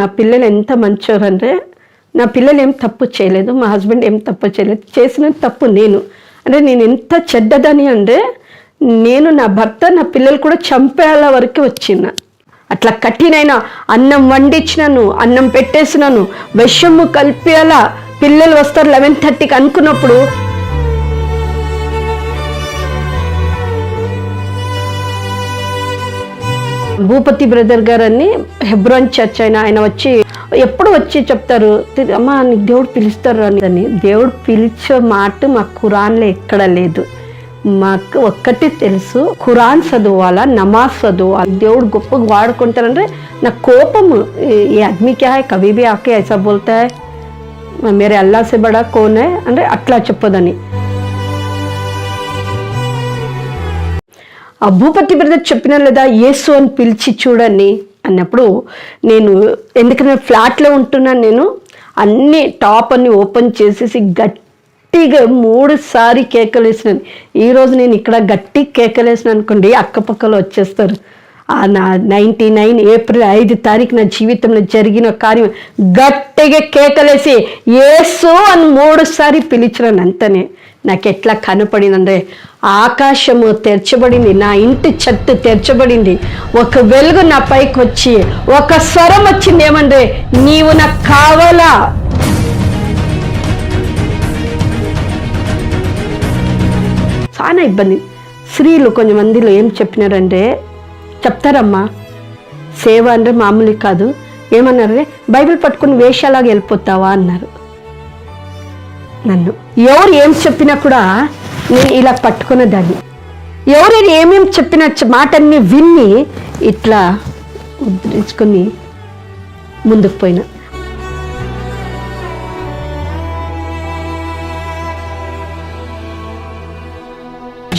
నా పిల్లలు ఎంత మంచోరంటే, నా పిల్లలు ఏం తప్పు చేయలేదు, మా హస్బెండ్ ఏం తప్పు చేయలేదు. చేసిన తప్పు నేను నేను ఎంత చెడ్డదని అంటే, నేను నా భర్త నా పిల్లలు కూడా చంపేయాల వరకు వచ్చిన. అట్లా కఠినైన అన్నం వండించినాను, అన్నం పెట్టేసినాను, విషము కలిపేలా. పిల్లలు వస్తారు 11:30కి అనుకున్నప్పుడు భూపతి బ్రదర్ గారు అని హెబ్రోన్ చర్చ్ ఆయన వచ్చి ఎప్పుడు వచ్చి చెప్తారు, అమ్మా నీకు దేవుడు పిలుస్తారు అని. దేవుడు పిలిచే మాట మా ఖురాన్లో ఎక్కడ లేదు. మాకు ఒక్కటి తెలుసు, ఖురాన్ చదవాలా, నమాజ్ చదవాలి. దేవుడు గొప్పగా వాడుకుంటారంటే నా కోపము. ఈ ఆద్మీ క్యా హై, కభీ భీ ఆకే ఐసా బోల్తా హై, మేరే అల్లా సే బడా కౌన్ హై అంటే అట్లా చెప్పదని. ఆ భూపతి బ్రదర్ చెప్పిన లేదా యేసు అని పిలిచి చూడండి అన్నప్పుడు, నేను ఎందుకంటే ఫ్లాట్లో ఉంటున్నాను, నేను అన్ని టాప్ అన్ని ఓపెన్ చేసేసి గట్టిగా 3 సారి కేకలేసినాను. ఈరోజు నేను ఇక్కడ గట్టి కేకలేసిన అనుకోండి, అక్కపక్కలో వచ్చేస్తారు. నా 99 ఏప్రిల్ 5 తారీఖు నా జీవితంలో జరిగిన కార్యం గట్టిగా కేకలేసి యేసు అని 3 సారి పిలిచినాను. అంతనే నాకు ఎట్లా కనపడిందంటే, ఆకాశము తెరచబడింది, నా ఇంటి చెట్టు తెరచబడింది, ఒక వెలుగు నా పైకి వచ్చి ఒక స్వరం వచ్చింది, ఏమంటే నీవు నాకు కావాలా. చాలా ఇబ్బంది. స్త్రీలు కొంతమందిలో ఏం చెప్పినారంటే, చెప్తారమ్మా సేవ అంటే మామూలు కాదు, ఏమన్నారంటే బైబిల్ పట్టుకుని వేషాలాగా వెళ్ళిపోతావా అన్నారు. నన్ను ఎవరు ఏం చెప్పినా కూడా నేను ఇలా పట్టుకున్న దాన్ని, ఎవరైనా ఏమేమి చెప్పిన మాటన్ని విన్ని ఇట్లా ఉద్ధరించుకొని ముందుకు పోయినా.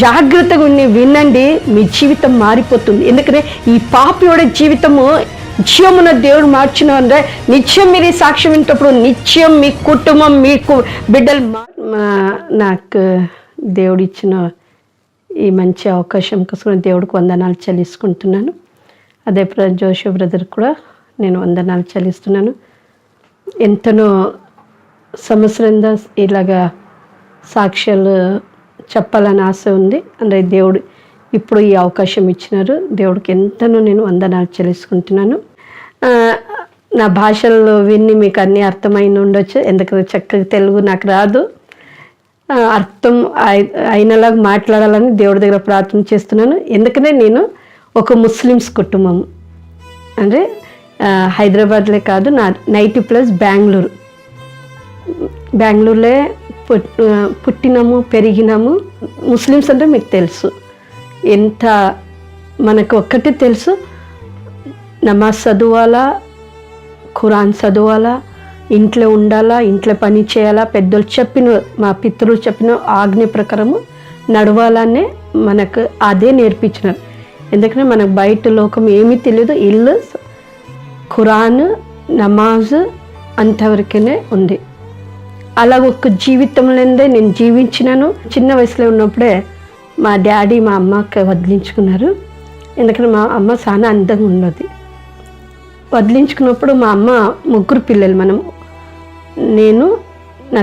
జాగ్రత్తగా ఉండి వినండి, మీ జీవితం మారిపోతుంది. ఎందుకంటే ఈ పాపియోడ జీవితము నిత్యమున దేవుడు మార్చిన అంటే నిత్యం మీరు ఈ సాక్ష్యం వింటప్పుడు నిత్యం మీ కుటుంబం, మీకు బిడ్డలు. నాకు దేవుడు ఇచ్చిన ఈ మంచి అవకాశం కోసం దేవుడికి వందనాలు చెల్లించుకుంటున్నాను. అదే జోషు బ్రదర్ కూడా నేను వందనాలు చెల్లిస్తున్నాను. ఎంతనో సంవత్సరంగా ఇలాగా సాక్ష్యాలు చెప్పాలని ఆశ ఉంది. అంటే దేవుడు ఇప్పుడు ఈ అవకాశం ఇచ్చినారు. దేవుడికి ఎంతనో నేను వందనాలు చెల్లించుకుంటున్నాను. నా భాషల్లో విన్ని మీకు అన్నీ అర్థమైన ఉండొచ్చు, ఎందుకంటే చక్కగా తెలుగు నాకు రాదు. అర్థం అయినలాగా మాట్లాడాలని దేవుడి దగ్గర ప్రార్థన చేస్తున్నాను. ఎందుకంటే నేను ఒక ముస్లిమ్స్ కుటుంబం, అంటే హైదరాబాద్లే కాదు, నా 90+ బెంగళూరులో పుట్టినాము, పెరిగినాము. ముస్లిమ్స్ అంటే మీకు తెలుసు, ఎంత మనకు ఒక్కటి తెలుసు, నమాజ్ చదవాలా, ఖురాన్ చదవాలా, ఇంట్లో ఉండాలా, ఇంట్లో పని చేయాలా, పెద్దలు చెప్పిన, మా పితరులు చెప్పిన ఆజ్ఞ ప్రకారము నడవాలనే మనకు అదే నేర్పించినారు. ఎందుకంటే మనకు బయట లోకం ఏమీ తెలియదు, ఇల్లు, ఖురాన్, నమాజ్ అంతవరకునే ఉంది. అలా ఒక జీవితంలోనే నేను జీవించినాను. చిన్న వయసులో ఉన్నప్పుడే మా డాడీ మా అమ్మకి వదిలించుకున్నారు. ఎందుకంటే మా అమ్మ చాలా అందంగా ఉన్నది. వదిలించుకున్నప్పుడు మా అమ్మ 3 పిల్లలు, నేను, నా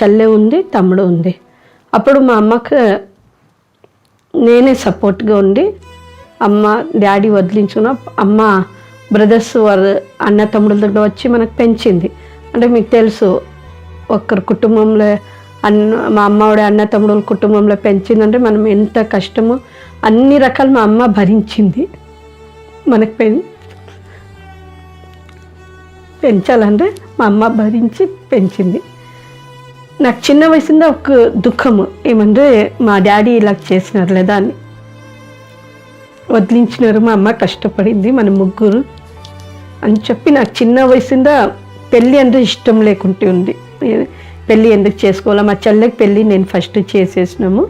చెల్లె ఉంది, తమ్ముడు ఉంది. అప్పుడు మా అమ్మకు నేనే సపోర్ట్గా ఉండి, అమ్మ డాడీ వదిలించుకున్న అమ్మ బ్రదర్స్ వారు అన్న తమ్ముడుల దగ్గర వచ్చి మనకు పెంచింది. అంటే మీకు తెలుసు, ఒక్కరి కుటుంబంలో మా అమ్మవాడి అన్న తమ్ముడుల కుటుంబంలో పెంచిందంటే మనం ఎంత కష్టమో అన్ని రకాలు మా అమ్మ భరించింది. మనకు పెంచాలంటే మా అమ్మ భరించి పెంచింది. నాకు చిన్న వయసులో ఒక దుఃఖము ఏమంటే, మా డాడీ ఇలా చేసినారు లేదా అని వదిలించినారు. మా అమ్మ కష్టపడింది, మన 3 అని చెప్పి నాకు చిన్న వయసులో పెళ్ళి అంటే ఇష్టం లేకుంటే ఉంది. పెళ్ళి ఎందుకు చేసుకోవాలా, మా చెల్లెకి పెళ్ళి నేను ఫస్ట్ చేసేసినాము,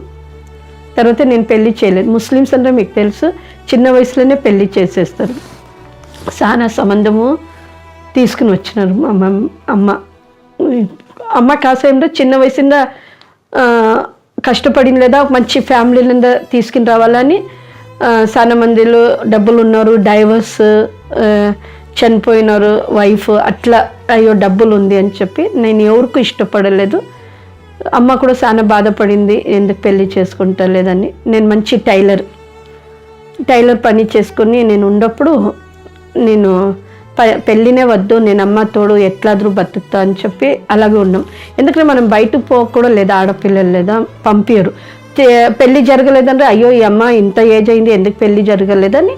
తర్వాత నేను పెళ్ళి చేయలేదు. ముస్లిమ్స్ అంటే మీకు తెలుసు, చిన్న వయసులోనే పెళ్ళి చేసేస్తారు. చాలా సంబంధము తీసుకుని వచ్చినారు మా అమ్మ కాసేంలో చిన్న వయసులో కష్టపడింది లేదా మంచి ఫ్యామిలీలో తీసుకుని రావాలని చాలా మందిలో డబ్బులు ఉన్నారు, డైవర్స్ చనిపోయినారు వైఫ్, అట్లా అయ్యో డబ్బులు ఉంది అని చెప్పి నేను ఎవరికి ఇష్టపడలేదు. అమ్మ కూడా చాలా బాధపడింది, ఎందుకు పెళ్ళి చేసుకుంటలేదని. నేను మంచి టైలర్ పని చేసుకుని నేను ఉన్నప్పుడు నేను పెళ్ళినే వద్దు, నేను అమ్మ తోడు ఎట్లాద్ರೂ బతుకుతా అని చెప్పి అలాగే ఉన్నాం. ఎందుకంటే మనం బయటకు పోకూడదు, లేదా ఆడపిల్లలు లేదా పంపించరు. పెళ్ళి జరగలేదంటే అయ్యో ఈ అమ్మ ఇంత ఏజ్ అయింది ఎందుకు పెళ్ళి జరగలేదని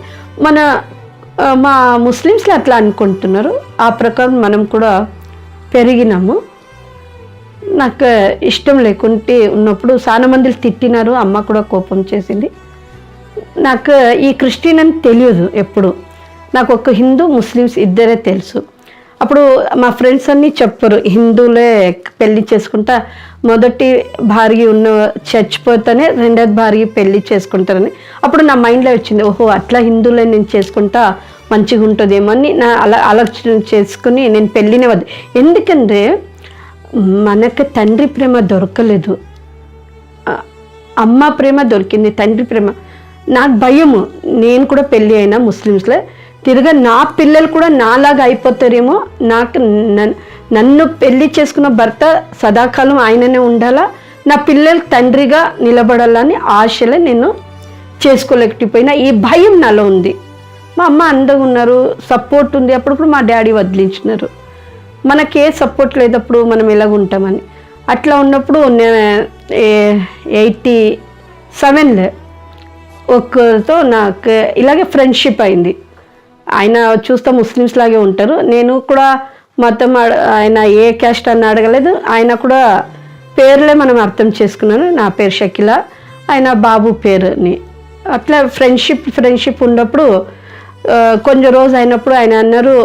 మా ముస్లిమ్స్లో అట్లా అనుకుంటున్నారు. ఆ ప్రకారం మనం కూడా పెరిగినాము. నాకు ఇష్టం లేకుంటే ఉన్నప్పుడు చాలా మందిని తిట్టినారు, అమ్మ కూడా కోపం చేసింది. నాకు ఈ క్రిస్టియన్ అని తెలియదు ఎప్పుడు. నాకు ఒక హిందూ ముస్లిమ్స్ ఇద్దరే తెలుసు. అప్పుడు మా ఫ్రెండ్స్ అన్నీ చెప్పరు హిందువులే పెళ్ళి చేసుకుంటా, మొదటి భార్య చచ్చిపోతేనే రెండోది భార్య పెళ్ళి చేసుకుంటారని. అప్పుడు నా మైండ్లో వచ్చింది, ఓహో అట్లా హిందువులే నేను చేసుకుంటా మంచిగా ఉంటుందేమో అని నా ఆలోచన చేసుకుని నేను పెళ్ళినే వద్దు. ఎందుకంటే మనకు తండ్రి ప్రేమ దొరకలేదు, అమ్మ ప్రేమ దొరికింది, తండ్రి ప్రేమ. నాకు భయము, నేను కూడా పెళ్ళి అయినా ముస్లిమ్స్లో తిరగా నా పిల్లలు కూడా నాలాగా అయిపోతారేమో. నన్ను పెళ్ళి చేసుకున్న భర్త సదాకాలం ఆయననే ఉండాలా, నా పిల్లలు తండ్రిగా నిలబడాలని ఆశలే నేను చేసుకోలేకపోయినా. ఈ భయం నాలో ఉంది. మా అమ్మ అండగా ఉన్నారు, సపోర్ట్ ఉంది. అప్పుడు మా డాడీ వదిలించినారు. మనకే సపోర్ట్ లేదప్పుడు మనం ఎలాగుంటామని. అట్లా ఉన్నప్పుడు 87లో ఒకరితో నాకు ఇలాగే ఫ్రెండ్షిప్ అయింది. ఆయన చూస్తే ముస్లిమ్స్ లాగే ఉంటారు, నేను కూడా మతం ఆయన ఏ క్యాస్ట్ అని అడగలేదు. ఆయన కూడా పేర్లే మనం అర్థం చేసుకున్నాను. నా పేరు షకిలా, ఆయన బాబు పేరుని. అట్లా ఫ్రెండ్షిప్ ఉన్నప్పుడు కొంచెం రోజు అయినప్పుడు ఆయన అన్నారు,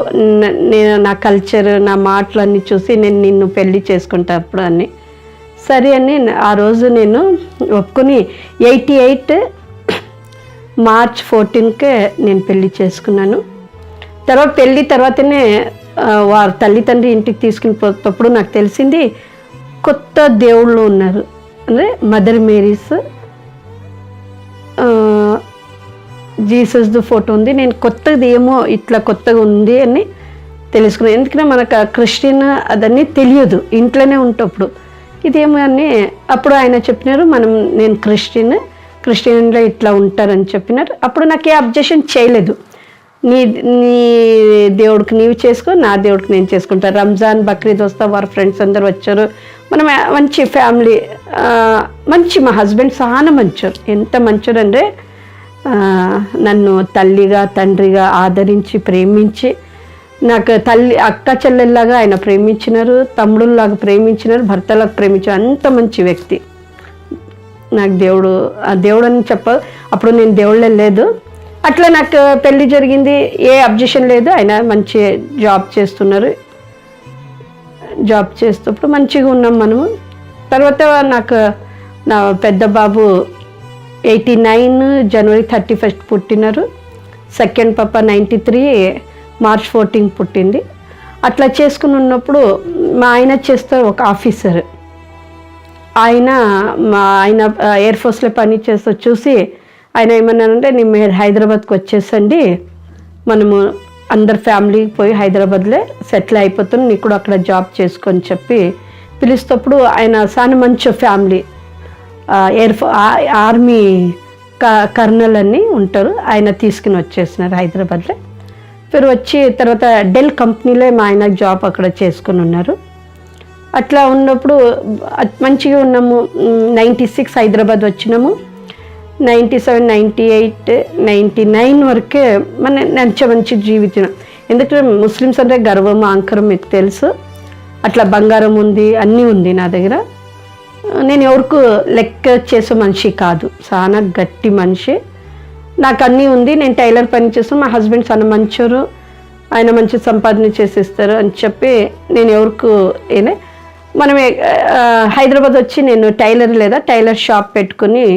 నేను నా కల్చర్ నా మాటలన్నీ చూసి నేను నిన్ను పెళ్ళి చేసుకుంటా అప్పుడు అని. సరే అని ఆ రోజు నేను ఒప్పుకొని 88 మార్చ్ 14కే నేను పెళ్ళి చేసుకున్నాను. పెళ్ళి తర్వాతనే వారి తల్లిదండ్రి ఇంటికి తీసుకుని పోతప్పుడు నాకు తెలిసింది కొత్త దేవుళ్ళు ఉన్నారు. అంటే మదర్ మేరీస్, జీసస్ది ఫోటో ఉంది. నేను కొత్తది ఏమో ఇట్లా కొత్తగా ఉంది అని తెలుసుకున్నాను. ఎందుకంటే మనకు క్రిస్టియన్ అదన్నీ తెలియదు, ఇంట్లోనే ఉంటప్పుడు ఇదేమో అని. అప్పుడు ఆయన చెప్పినారు, నేను క్రిస్టియన్లో ఇట్లా ఉంటారని చెప్పినారు. అప్పుడు నాకు ఏ అబ్జెక్షన్ చేయలేదు. నీ దేవుడికి నీవు చేసుకో, నా దేవుడికి నేను చేసుకుంటా. రంజాన్ బక్రీద్ వస్తా, వారి ఫ్రెండ్స్ అందరు వచ్చారు. మనం మంచి ఫ్యామిలీ, మా హస్బెండ్ చాలా మంచోరు. ఎంత మంచోరు అంటే నన్ను తల్లిగా తండ్రిగా ఆదరించి ప్రేమించి, నాకు అక్క చెల్లెల్లాగా ఆయన ప్రేమించినారు, తమ్ముడులాగా ప్రేమించినారు, భర్తలాగా ప్రేమించారు. అంత మంచి వ్యక్తి నాకు దేవుడు అని అప్పుడు నేను దేవుళ్ళే లేదు. అట్లా నాకు పెళ్ళి జరిగింది, ఏ అబ్జెక్షన్ లేదు. ఆయన మంచి జాబ్ చేస్తున్నారు. జాబ్ చేసేటప్పుడు మంచిగా ఉన్నాం మనము. తర్వాత నాకు నా పెద్ద బాబు 89 జనవరి 31 పుట్టినారు. సెకండ్ పాప 93 మార్చ్ 14 పుట్టింది. అట్లా చేసుకుని ఉన్నప్పుడు మా ఆయన చేస్తారు ఒక ఆఫీసర్. ఆయన ఎయిర్ ఫోర్స్లో పని చేస్తూ చూసి ఆయన ఏమన్నానంటే, మీరు హైదరాబాద్కి వచ్చేసండి, మనము అందరు ఫ్యామిలీ పోయి హైదరాబాద్లో సెటిల్ అయిపోతాం, నీకు కూడా అక్కడ జాబ్ చేసుకొని చెప్పి పిలుస్తప్పుడు ఆయన చాలా మంచి ఫ్యామిలీ, ఆర్మీ కర్నల్ అని ఉంటారు, ఆయన తీసుకుని వచ్చేసినారు హైదరాబాద్లో. మీరు వచ్చి తర్వాత డెల్ కంపెనీలో మా ఆయన జాబ్ అక్కడ చేసుకుని ఉన్నారు. అట్లా ఉన్నప్పుడు మంచిగా ఉన్నాము. 96 హైదరాబాద్ వచ్చినాము. 97, 98, 99 వరకే మంచి జీవితం. ఎందుకంటే ముస్లిమ్స్ అంటే గర్వం, ఆంకరం మీకు తెలుసు. అట్లా బంగారం ఉంది, అన్నీ ఉంది నా దగ్గర. నేను ఎవరికి లెక్క చేసే మనిషి కాదు, చాలా గట్టి మనిషి. నాకు అన్నీ ఉంది. నేను టైలర్ పని చేస్తాను, మా హస్బెండ్ చాలా మంచోరు, ఆయన మంచి సంపాదన చేసేస్తారు అని చెప్పి నేను ఎవరికి మనం హైదరాబాద్ వచ్చి నేను టైలర్ షాప్ పెట్టుకుని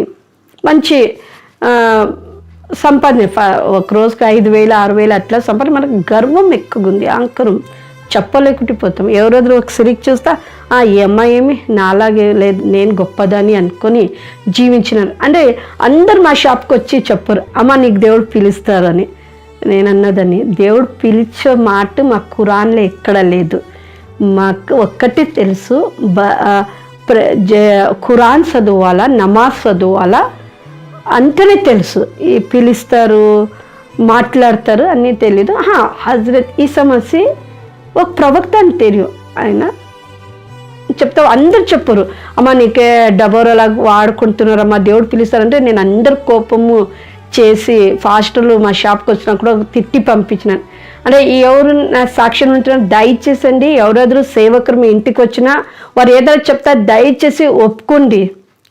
మంచి సంపాదన, ఒక రోజుకి 5,000, 6,000 అట్లా సంపాదన. మనకు గర్వం ఎక్కువ ఉంది, ఆంకరం చెప్పలేకుంటిపోతాం. ఎవరెవరు ఒక సిరికి చూస్తా ఈ అమ్మాయి ఏమి నాలాగే లేదు, నేను గొప్పదని అనుకొని జీవించినారు. అంటే అందరు మా షాప్కి వచ్చి చెప్పరు, అమ్మ నీకు దేవుడు పిలుస్తారని. నేను అన్నదని, దేవుడు పిలిచే మాట మా ఖురాన్లో ఎక్కడ లేదు. మాకు ఒక్కటి తెలుసు, ఖురాన్ చదవాలా, నమాజ్ చదవాలా అంతనే తెలుసు. ఈ పిలుస్తారు, మాట్లాడతారు అన్నీ తెలీదు. హజరత్ ఈసా మసీ ఒక ప్రవక్త అని తెలియదు. ఆయన చెప్తా, అందరు చెప్పరు అమ్మ నీకే డబోరలా వాడుకుంటున్నారమ్మా దేవుడు పిలుస్తారంటే, నేను అందరు కోపము చేసి ఫాస్టర్లు మా షాప్కి వచ్చినా కూడా తిట్టి పంపించినాను. అంటే ఎవరు నా సాక్ష్యం ఉంటున్నారు, దయచేసండి ఎవరెవరు సేవకులు మీ ఇంటికి వచ్చినా వారు ఏదైనా చెప్తా దయచేసి ఒప్పుకోండి.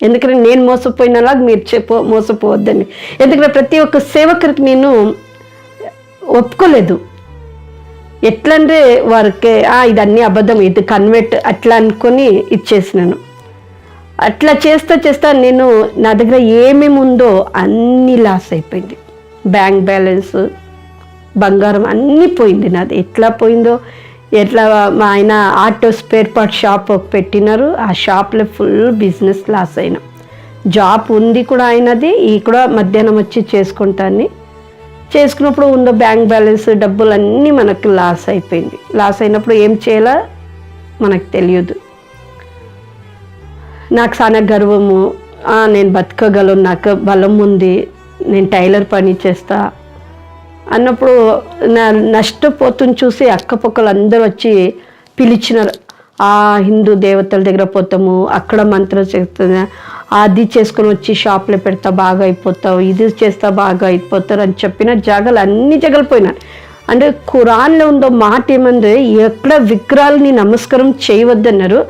ఎందుకంటే నేను మోసపోయినలాగా మీరు మోసపోవద్దండి. ఎందుకంటే ప్రతి ఒక్క సేవకుడికి నేను ఒప్పుకోలేదు. ఎట్లంటే వారికి ఇదన్నీ అబద్ధం, ఇది కన్వర్ట్ అట్లా అనుకొని ఇచ్చేసినాను. అట్లా చేస్తా నేను నా దగ్గర ఏమేమి ఉందో అన్నీ లాస్ అయిపోయింది. బ్యాంక్ బ్యాలెన్స్, బంగారం అన్నీ పోయింది నాది. ఎట్లా పోయిందో, ఎట్లా మా ఆయన ఆటో స్పేర్ పార్ట్ షాప్ పెట్టినారు. ఆ షాప్లో ఫుల్ బిజినెస్ లాస్ అయినా. జాబ్ ఉంది కూడా అయినది, ఈ కూడా మధ్యాహ్నం వచ్చి చేసుకుంటాను. చేసుకున్నప్పుడు ఉందో బ్యాంక్ బ్యాలెన్స్ డబ్బులు అన్నీ మనకు లాస్ అయిపోయింది. లాస్ అయినప్పుడు ఏం చేయాలో మనకు తెలియదు. నాకు చాలా గర్వము, నేను బతకగలను, నాకు బలం ఉంది, నేను టైలర్ పని చేస్తా అన్నప్పుడు నా నష్టపోతుని చూసి అక్కపక్కలు అందరూ వచ్చి పిలిచినారు. హిందూ దేవతల దగ్గర పోతాము, అక్కడ మంత్రం చేస్తున్నా, అది చేసుకొని వచ్చి షాప్లో పెడతా బాగా అయిపోతావు, ఇది చేస్తా బాగా అయిపోతారు అని చెప్పిన జాగాలు అన్ని జగలు పోయినారు. అంటే ఖురాన్లో ఉందో మాట ఏమంటే, ఎక్కడ విగ్రహాలని నమస్కారం చేయవద్దన్నారు,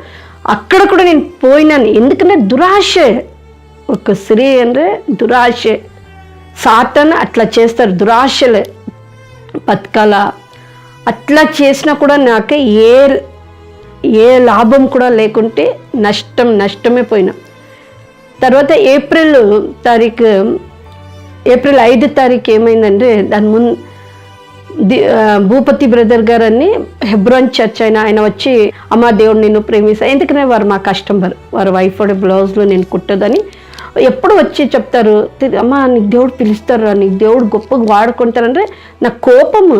అక్కడ కూడా నేను పోయినాను. ఎందుకంటే దురాశ, ఒక స్త్రీ అంటే దురాశ, సాతాను అట్లా చేస్తారు, దురాశలే బతకాల. అట్లా చేసినా కూడా నాకు ఏ లాభం కూడా లేకుంటే నష్టమే పోయినా. తర్వాత ఏప్రిల్ 5 తారీఖు ఏమైందంటే, దాని ముందు భూపతి బ్రదర్ గారు అని హెబ్రోన్ చర్చ్ ఆయన వచ్చి అమ్మ దేవుడు నిన్ను ప్రేమిస్తా, ఎందుకనే వారు మా కస్టమర్, వారి వైఫ్ బ్లౌజ్లో నేను కుట్టదని ఎప్పుడు వచ్చి చెప్తారు, అమ్మ నీకు దేవుడు పిలుస్తారు, నీకు దేవుడు గొప్పగా వాడుకుంటారంటే నా కోపము,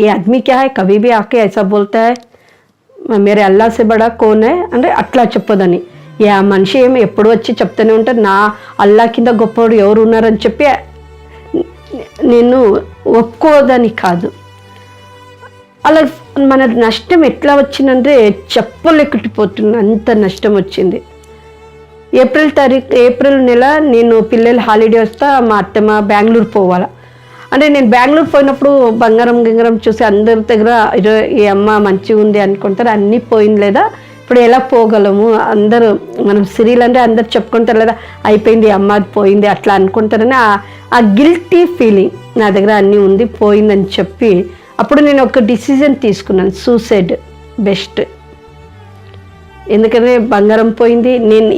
ఏ ఆద్మీ క్యా హై కభీ భీ ఆకే ఐసా బోల్తా హై, మేరే అల్లా సే బడా కోన్ హై అంటే అట్లా చెప్పదని. ఆ మనిషి ఏమి ఎప్పుడు వచ్చి చెప్తూనే ఉంటారు, నా అల్లా కింద గొప్పవాడు ఎవరు ఉన్నారని చెప్పి నేను ఒప్పుకోదని కాదు. అలా మన నష్టం ఎట్లా వచ్చిందంటే చెప్పలేకపోతున్నా, అంత నష్టం వచ్చింది. ఏప్రిల్ నెల నేను పిల్లలు హాలిడే వస్తా, మా అత్తమ్మ బెంగళూరు పోవాలా. అంటే నేను బెంగళూరు పోయినప్పుడు బంగారం చూసి అందరి దగ్గర ఈ అమ్మ మంచిగా ఉంది అనుకుంటారు, అన్నీ పోయింది లేదా, ఇప్పుడు ఎలా పోగలము, అందరూ మనం సిరీలు అంటే అందరు చెప్పుకుంటారు లేదా, అయిపోయింది అమ్మ పోయింది అట్లా అనుకుంటారని ఆ గిల్టీ ఫీలింగ్ నా దగ్గర అన్నీ ఉంది పోయిందని చెప్పి, అప్పుడు నేను ఒక డిసిజన్ తీసుకున్నాను, సూసైడ్ బెస్ట్. ఎందుకంటే బంగారం పోయింది, నేను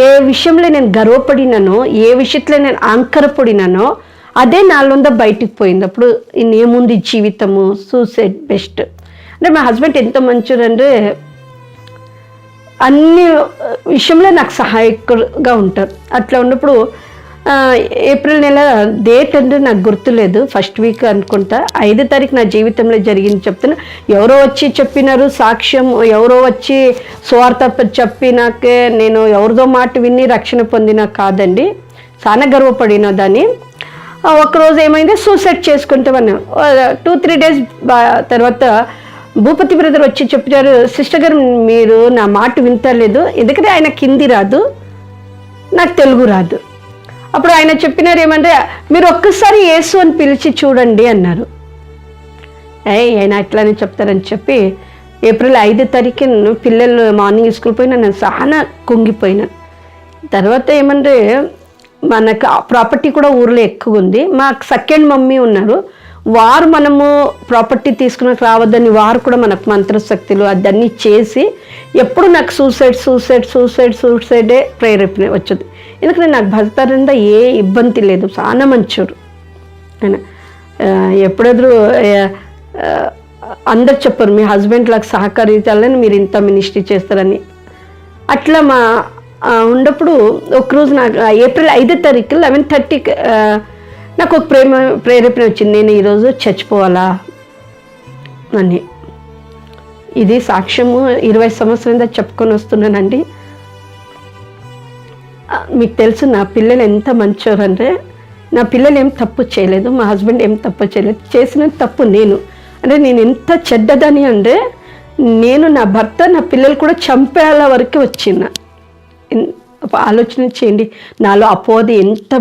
ఏ విషయంలో నేను గర్వపడినానో, ఏ విషయంలో నేను ఆంకరపడినానో అదే నాలో బయటికి పోయింది. అప్పుడు ఏముంది జీవితము, సూసైడ్ బెస్ట్. అంటే మా హస్బెండ్ ఎంత మంచిదంటే అన్ని విషయంలో నాకు సహాయకుగా ఉంటారు. అట్లా ఉన్నప్పుడు ఏప్రిల్ నెల డేట్ అంటే నాకు గుర్తులేదు, ఫస్ట్ వీక్ అనుకుంటా, 5 తారీఖు నా జీవితంలో జరిగింది చెప్తున్నా. ఎవరో వచ్చి చెప్పినారు సాక్ష్యం, ఎవరో వచ్చి స్వార్థ చెప్పినాకే నేను ఎవరిదో మాట విని రక్షణ పొందినా కాదండి, చాలా గర్వపడిన దాన్ని. ఒకరోజు ఏమైంది, సూసైడ్ చేసుకుంటామని 2-3 డేస్ తర్వాత భూపతి బ్రదర్ వచ్చి చెప్పారు, సిస్టర్ గారు మీరు నా మాట వింటలేదు, ఎందుకంటే ఆయన హిందీ రాదు, నాకు తెలుగు రాదు. అప్పుడు ఆయన చెప్పినారు ఏమంటే, మీరు ఒక్కసారి యేసు అని పిలిచి చూడండి అన్నారు. ఆయన అట్లానే చెప్తారని చెప్పి ఏప్రిల్ 5 తారీఖు పిల్లలు మార్నింగ్ స్కూల్ పోయినా, నేను చాలా కుంగిపోయినాను. తర్వాత ఏమంటే మనకు ప్రాపర్టీ కూడా ఊర్లో ఎక్కువ ఉంది, మాకు సెకండ్ మమ్మీ ఉన్నారు, వారు మనము ప్రాపర్టీ తీసుకుని రావద్దని వారు కూడా మనకు మంత్రశక్తులు అదన్నీ చేసి ఎప్పుడు నాకు సూసైడే ప్రేరేపణ వచ్చేది. ఎందుకంటే నాకు భర్త ఏ ఇబ్బంది లేదు, చాలా మంచోడు ఆయన. ఎప్పుడెదురు అందరు చెప్పరు మీ హస్బెండ్ లాగా సహకరించాలని మీరు ఇంత మినిస్ట్రీ చేస్తారని. అట్లా ఉన్నప్పుడు ఒకరోజు నాకు ఏప్రిల్ 5 తారీఖు 11:30 నాకు ఒక ప్రేరేపణ వచ్చింది, నేను ఈరోజు చచ్చిపోవాలా అని. ఇది సాక్ష్యము 20 సంవత్సరాల చెప్పుకొని వస్తున్నానండి. మీకు తెలుసు నా పిల్లలు ఎంత మంచోరు అంటే, నా పిల్లలు ఏం తప్పు చేయలేదు, మా హస్బెండ్ ఏం తప్పు చేయలేదు. చేసిన తప్పు నేను ఎంత చెడ్డదని అంటే, నేను నా భర్త నా పిల్లలు కూడా చంపేయాల వరకు వచ్చిన. ఆలోచన చేయండి, నాలో అపోది ఎంత.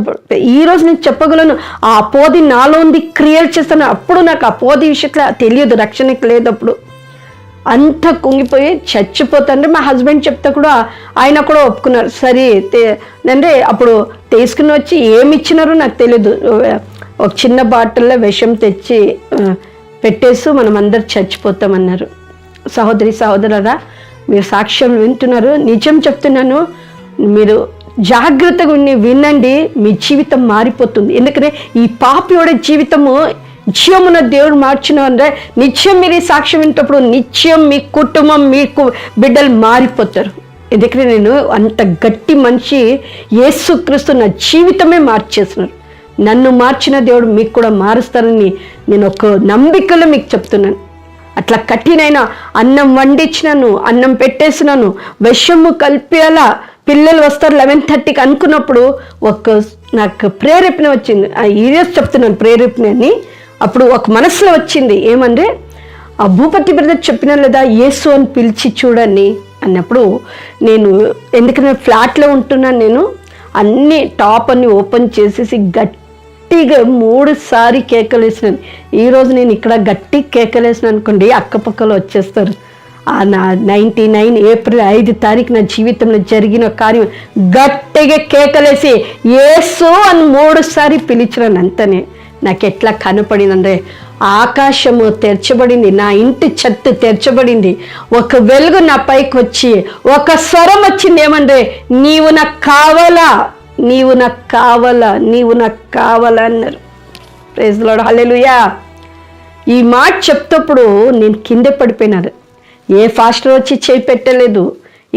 ఈరోజు నేను చెప్పగలను ఆ అపోది నాలో ఉంది, క్రియేట్ చేస్తాను. అప్పుడు నాకు అపోది విషయంలో తెలియదు, రక్షణకి లేదు. అప్పుడు అంత కుంగిపోయి చచ్చిపోతాంటే మా హస్బెండ్ చెప్తే కూడా ఆయన కూడా ఒప్పుకున్నారు. సరే అంటే అప్పుడు తీసుకుని వచ్చి ఏమి ఇచ్చినారో నాకు తెలియదు. ఒక చిన్న బాటిల్లో విషం తెచ్చి పెట్టేసి మనం అందరు చచ్చిపోతామన్నారు. సహోదరి సహోదరులారా, మీరు సాక్ష్యం వింటున్నారు, నిజం చెప్తున్నాను, మీరు జాగ్రత్తగా ఉండి వినండి, మీ జీవితం మారిపోతుంది. ఎందుకంటే ఈ పాపియోడ జీవితము నిత్యమున దేవుడు మార్చిన అంటే నిత్యం మీరు ఈ సాక్ష్యం వింటప్పుడు నిత్యం మీ కుటుంబం, మీకు బిడ్డలు మారిపోతారు. ఎందుకంటే నేను అంత గట్టి మనిషి, యేసుక్రీస్తు నా జీవితమే మార్చేస్తున్నారు. నన్ను మార్చిన దేవుడు మీకు కూడా మారుస్తారని నేను ఒక నమ్మికలో మీకు చెప్తున్నాను. అట్లా కఠినైన అన్నం వండించినాను, అన్నం పెట్టేసినాను, విషము కలిపేలా పిల్లలు వస్తారు 11:30కి అనుకున్నప్పుడు నాకు ప్రేరేపణ వచ్చింది. ఈరోజు చెప్తున్నాను ప్రేరేపణ అని. అప్పుడు ఒక మనసులో వచ్చింది, ఏమంటే ఆ భూపతి బ్రదర్ చెప్పిన లేదా యేసు అని పిలిచి చూడండి అన్నప్పుడు, నేను ఎందుకంటే ఫ్లాట్లో ఉంటున్నాను, నేను అన్ని టాప్ అన్ని ఓపెన్ చేసేసి గట్టిగా 3 సారి కేకలేసినాను. ఈరోజు నేను ఇక్కడ గట్టి కేకలేసినాను అనుకోండి, అక్కపక్కలో వచ్చేస్తారు. నా 99 ఏప్రిల్ 5 తారీఖు నా జీవితంలో జరిగిన కార్యం గట్టిగా కేకలేసి యేసు అని 3 సారి పిలిచినాను. అంతనే నాకు ఎట్లా కనపడిందంటే, ఆకాశము తెరచబడింది, నా ఇంటి ఛత్తు తెరచబడింది, ఒక వెలుగు నా పైకి వచ్చి ఒక స్వరం వచ్చింది, ఏమంటే నీవు నాకు కావాలా, నీవు నాకు కావాలా, నీవు నాకు కావాలా అన్నారు. ప్రైజ్ లార్డ్, హల్లెలూయా. ఈ మాట చెప్తప్పుడు నేను కింద పడిపోయినాను. ఏ ఫాస్టర్ వచ్చి చేయి పెట్టలేదు,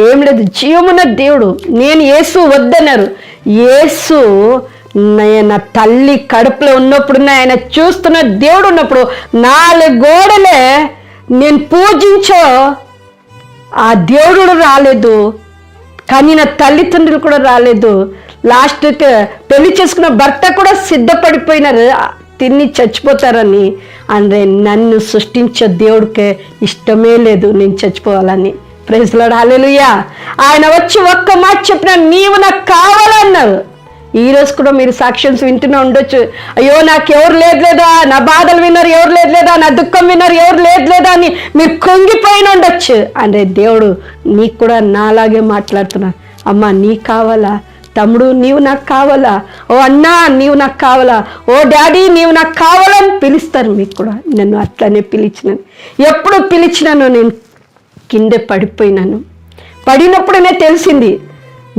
ఏం లేదు. జీవమున్న దేవుడు, నేను యేసు వద్దన్నారు. యేసు నా తల్లి కడుపులో ఉన్నప్పుడు, ఆయన చూస్తున్న దేవుడు ఉన్నప్పుడు 4 గోడలే నేను పూజించో ఆ దేవుడు రాలేదు, కానీ నా తల్లిదండ్రులు కూడా రాలేదు. లాస్ట్కి పెళ్లి చేసుకున్న భర్త కూడా సిద్ధపడిపోయినారు, తిని చచ్చిపోతారని. అంటే నన్ను సృష్టించే దేవుడికి ఇష్టమే లేదు నేను చచ్చిపోవాలని. ప్రైజ్ లార్డ్, హల్లెలూయా. ఆయన వచ్చి ఒక్క మాట చెప్పిన, నీవు నాకు కావాలన్నారు. ఈరోజు కూడా మీరు సాక్ష్యం వింటూనే ఉండొచ్చు, అయ్యో నాకు ఎవరు లేదా, నా బాధలు విన్నారు ఎవరు లేదా, నా దుఃఖం విన్నారు ఎవరు లేదా అని మీరు కుంగిపోయిన ఉండొచ్చు. అంటే దేవుడు నీకు కూడా నాలాగే మాట్లాడుతున్నారు. అమ్మ నీకు కావాలా, తమ్ముడు నీవు నాకు కావాలా, ఓ అన్నా నీవు నాకు కావాలా, ఓ డాడీ నీవు నాకు కావాలని పిలుస్తారు. మీకు కూడా నన్ను అట్లానే పిలిచినాను. ఎప్పుడు పిలిచినానో నేను కింద పడిపోయినాను. పడినప్పుడనే తెలిసింది,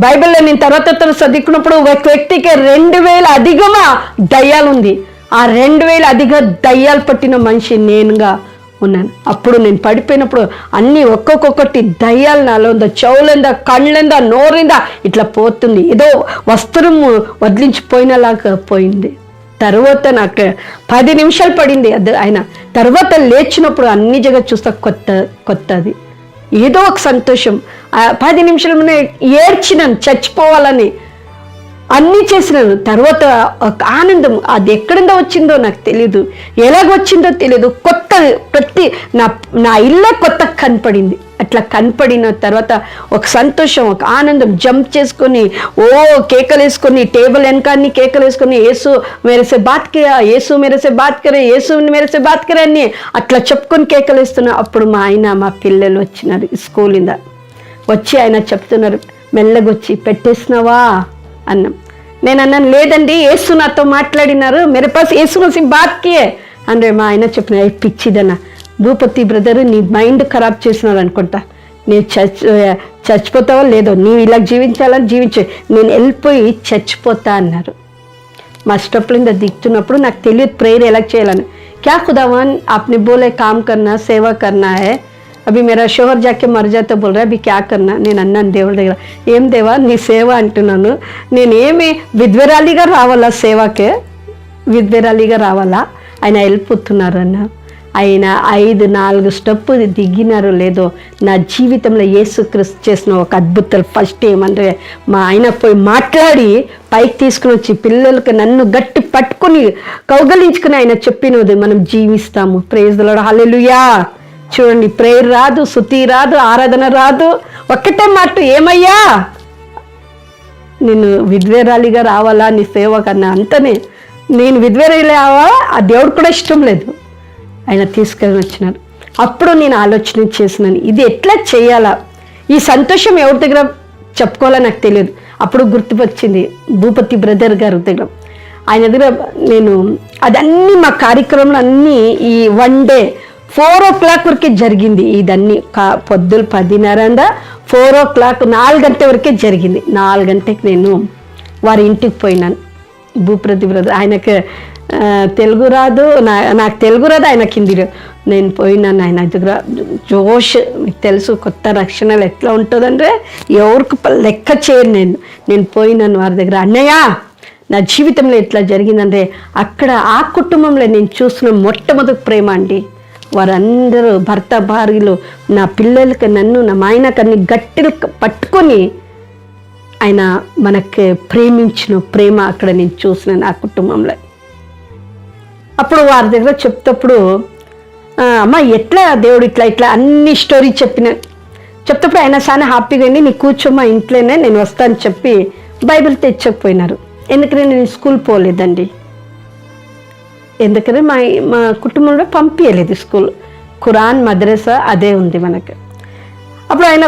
బైబిల్లో నేను తర్వాత చదువుకున్నప్పుడు ఒక వ్యక్తికి 2000 అధికమా దయ్యాలు ఉంది. ఆ 2000 అధిక దయ్యాలు పట్టిన మనిషి నేనుగా ఉన్నాను. అప్పుడు నేను పడిపోయినప్పుడు అన్నీ ఒక్కొక్కటి దయ్యాలు నాలో ఉందా, చెవులందా, కళ్ళందా, నోరిందా ఇట్లా పోతుంది. ఏదో వస్త్రము వదిలించిపోయినలాగా పోయింది. తర్వాత నాకు 10 నిమిషాలు పడింది అది. ఆయన తర్వాత లేచినప్పుడు అన్ని జగ చూస్తా కొత్తది, ఏదో ఒక సంతోషం. 10 నిమిషాలు ఏడ్చినాను, చచ్చిపోవాలని అన్నీ చేసినాను. తర్వాత ఒక ఆనందం, అది ఎక్కడిందో వచ్చిందో నాకు తెలీదు, ఎలాగొచ్చిందో తెలియదు. కొత్త ప్రతి నా ఇల్లే కొత్త కనపడింది. అట్లా కనపడిన తర్వాత ఒక సంతోషం, ఒక ఆనందం, జంప్ చేసుకొని కేకలేసుకొని టేబుల్ వెనకాన్ని కేకలేసుకొని యేసు మేరేసే బాత్ కియా, యేసు మేరేసే బాత్ కరే, యేసు మేరేసే బాత్ కరే అని అట్లా చెప్పుకొని కేకలేస్తున్నా. అప్పుడు మా ఆయన మా పిల్లలు వచ్చినారు స్కూలింద, వచ్చి ఆయన చెప్తున్నారు, మెల్లగొచ్చి పెట్టేసినావా అన్నాం. నేను అన్నాను, లేదండి యేసు నాతో మాట్లాడినారు, మెరే పాస్ యేసు మసీహ్ బాత్ కియే అంటే. మా ఆయన చెప్పిన, పిచ్చిదన్న భూపతి బ్రదర్ నీ మైండ్ ఖరాబ్ చేసినారు అనుకుంటా, నేను చచ్చిపోతావో లేదో, నీవు ఇలా జీవించాలని జీవించే, నేను వెళ్ళిపోయి చచ్చిపోతా అన్నారు. మా స్టెప్లింద దిగుతున్నప్పుడు నాకు తెలియదు ప్రేయర్ ఎలా చేయాలని. క్యా ఖుదావన్ आपने बोले काम करना सेवा करना है, అవి मेरा शोहर जाके मर जाता बोल रहा अभी क्या करना. నేను అన్నాను దేవుడి దగ్గర, ఏం దేవా నీ సేవ అంటున్నాను, నేనేమి విధ్వరాలిగా రావాలా సేవకే, విద్వేరాలిగా రావాలా, ఆయన వెళ్ళిపోతున్నారు అన్న. ఆయన 5-4 స్టెప్ దిగినారో లేదో, నా జీవితంలో యేసుక్రీస్తు చేసిన ఒక అద్భుతాలు ఫస్ట్ ఏమంటే, మా ఆయన పోయి మాట్లాడి పైకి తీసుకుని వచ్చి పిల్లలకి నన్ను గట్టి పట్టుకుని కౌగలించుకుని ఆయన చెప్పినది మనం జీవిస్తాము. ప్రైజ్ ది లార్డ్, హల్లెలూయా. చూడండి, ప్రేయర్ రాదు, స్తుతి రాదు, ఆరాధన రాదు, ఒక్కటే మాట, ఏమయ్యా నేను విద్వేరాలిగా రావాలా నీ సేవ కన్నా, అంతనే నేను విద్వేరాలి రావాలా, ఆ దేవుడు కూడా ఇష్టం లేదు. ఆయన తీసుకెళ్ళి వచ్చినారు. అప్పుడు నేను ఆలోచన చేసినాను, ఇది ఎట్లా చేయాలా, ఈ సంతోషం ఎవరి దగ్గర చెప్పుకోవాలో నాకు తెలియదు. అప్పుడు గుర్తుపచ్చింది భూపతి బ్రదర్ గారి దగ్గర. ఆయన దగ్గర నేను అదన్నీ మా కార్యక్రమం అన్నీ ఈ 1 డే 4 o'clock వరకే జరిగింది. ఇదన్నీ పొద్దులు 10:30 4 o'clock 4 గంటల వరకే జరిగింది. 4 గంటకి నేను వారి ఇంటికి పోయినాను. భూపతి బ్రదర్, ఆయనకు తెలుగు రాదు, నాకు తెలుగు రాదు, ఆయనకి హిందీ రాదు. నేను పోయినాను ఆయన దగ్గర. జోష్, మీకు తెలుసు కొత్త రక్షణలు ఎట్లా ఉంటుందంటే ఎవరికి లెక్క చేయను. నేను పోయినాను వారి దగ్గర. అన్నయ్య, నా జీవితంలో ఎట్లా జరిగిందంటే, అక్కడ ఆ కుటుంబంలో నేను చూసిన మొట్టమొదటి ప్రేమ అండి. వారందరూ భర్త భార్యలు, నా పిల్లలకి, నన్ను, నా మాయనకు అన్ని గట్టిలు పట్టుకొని ఆయన మనకి ప్రేమించిన ప్రేమ అక్కడ నేను చూసినాను ఆ కుటుంబంలో. అప్పుడు వారి దగ్గర చెప్తప్పుడు, అమ్మ ఎట్లా దేవుడు ఇట్లా అన్ని స్టోరీ చెప్తప్పుడు ఆయన చాలా హ్యాపీగా అయింది. నీ కూర్చోమ్మా ఇంట్లోనే, నేను వస్తాను చెప్పి బైబిల్ తెచ్చకపోయినారు. ఎందుకంటే నేను స్కూల్ పోలేదండి. ఎందుకంటే మా కుటుంబంలో పంపించలేదు స్కూల్. ఖురాన్ మద్రసా అదే ఉంది మనకు. అప్పుడు ఆయన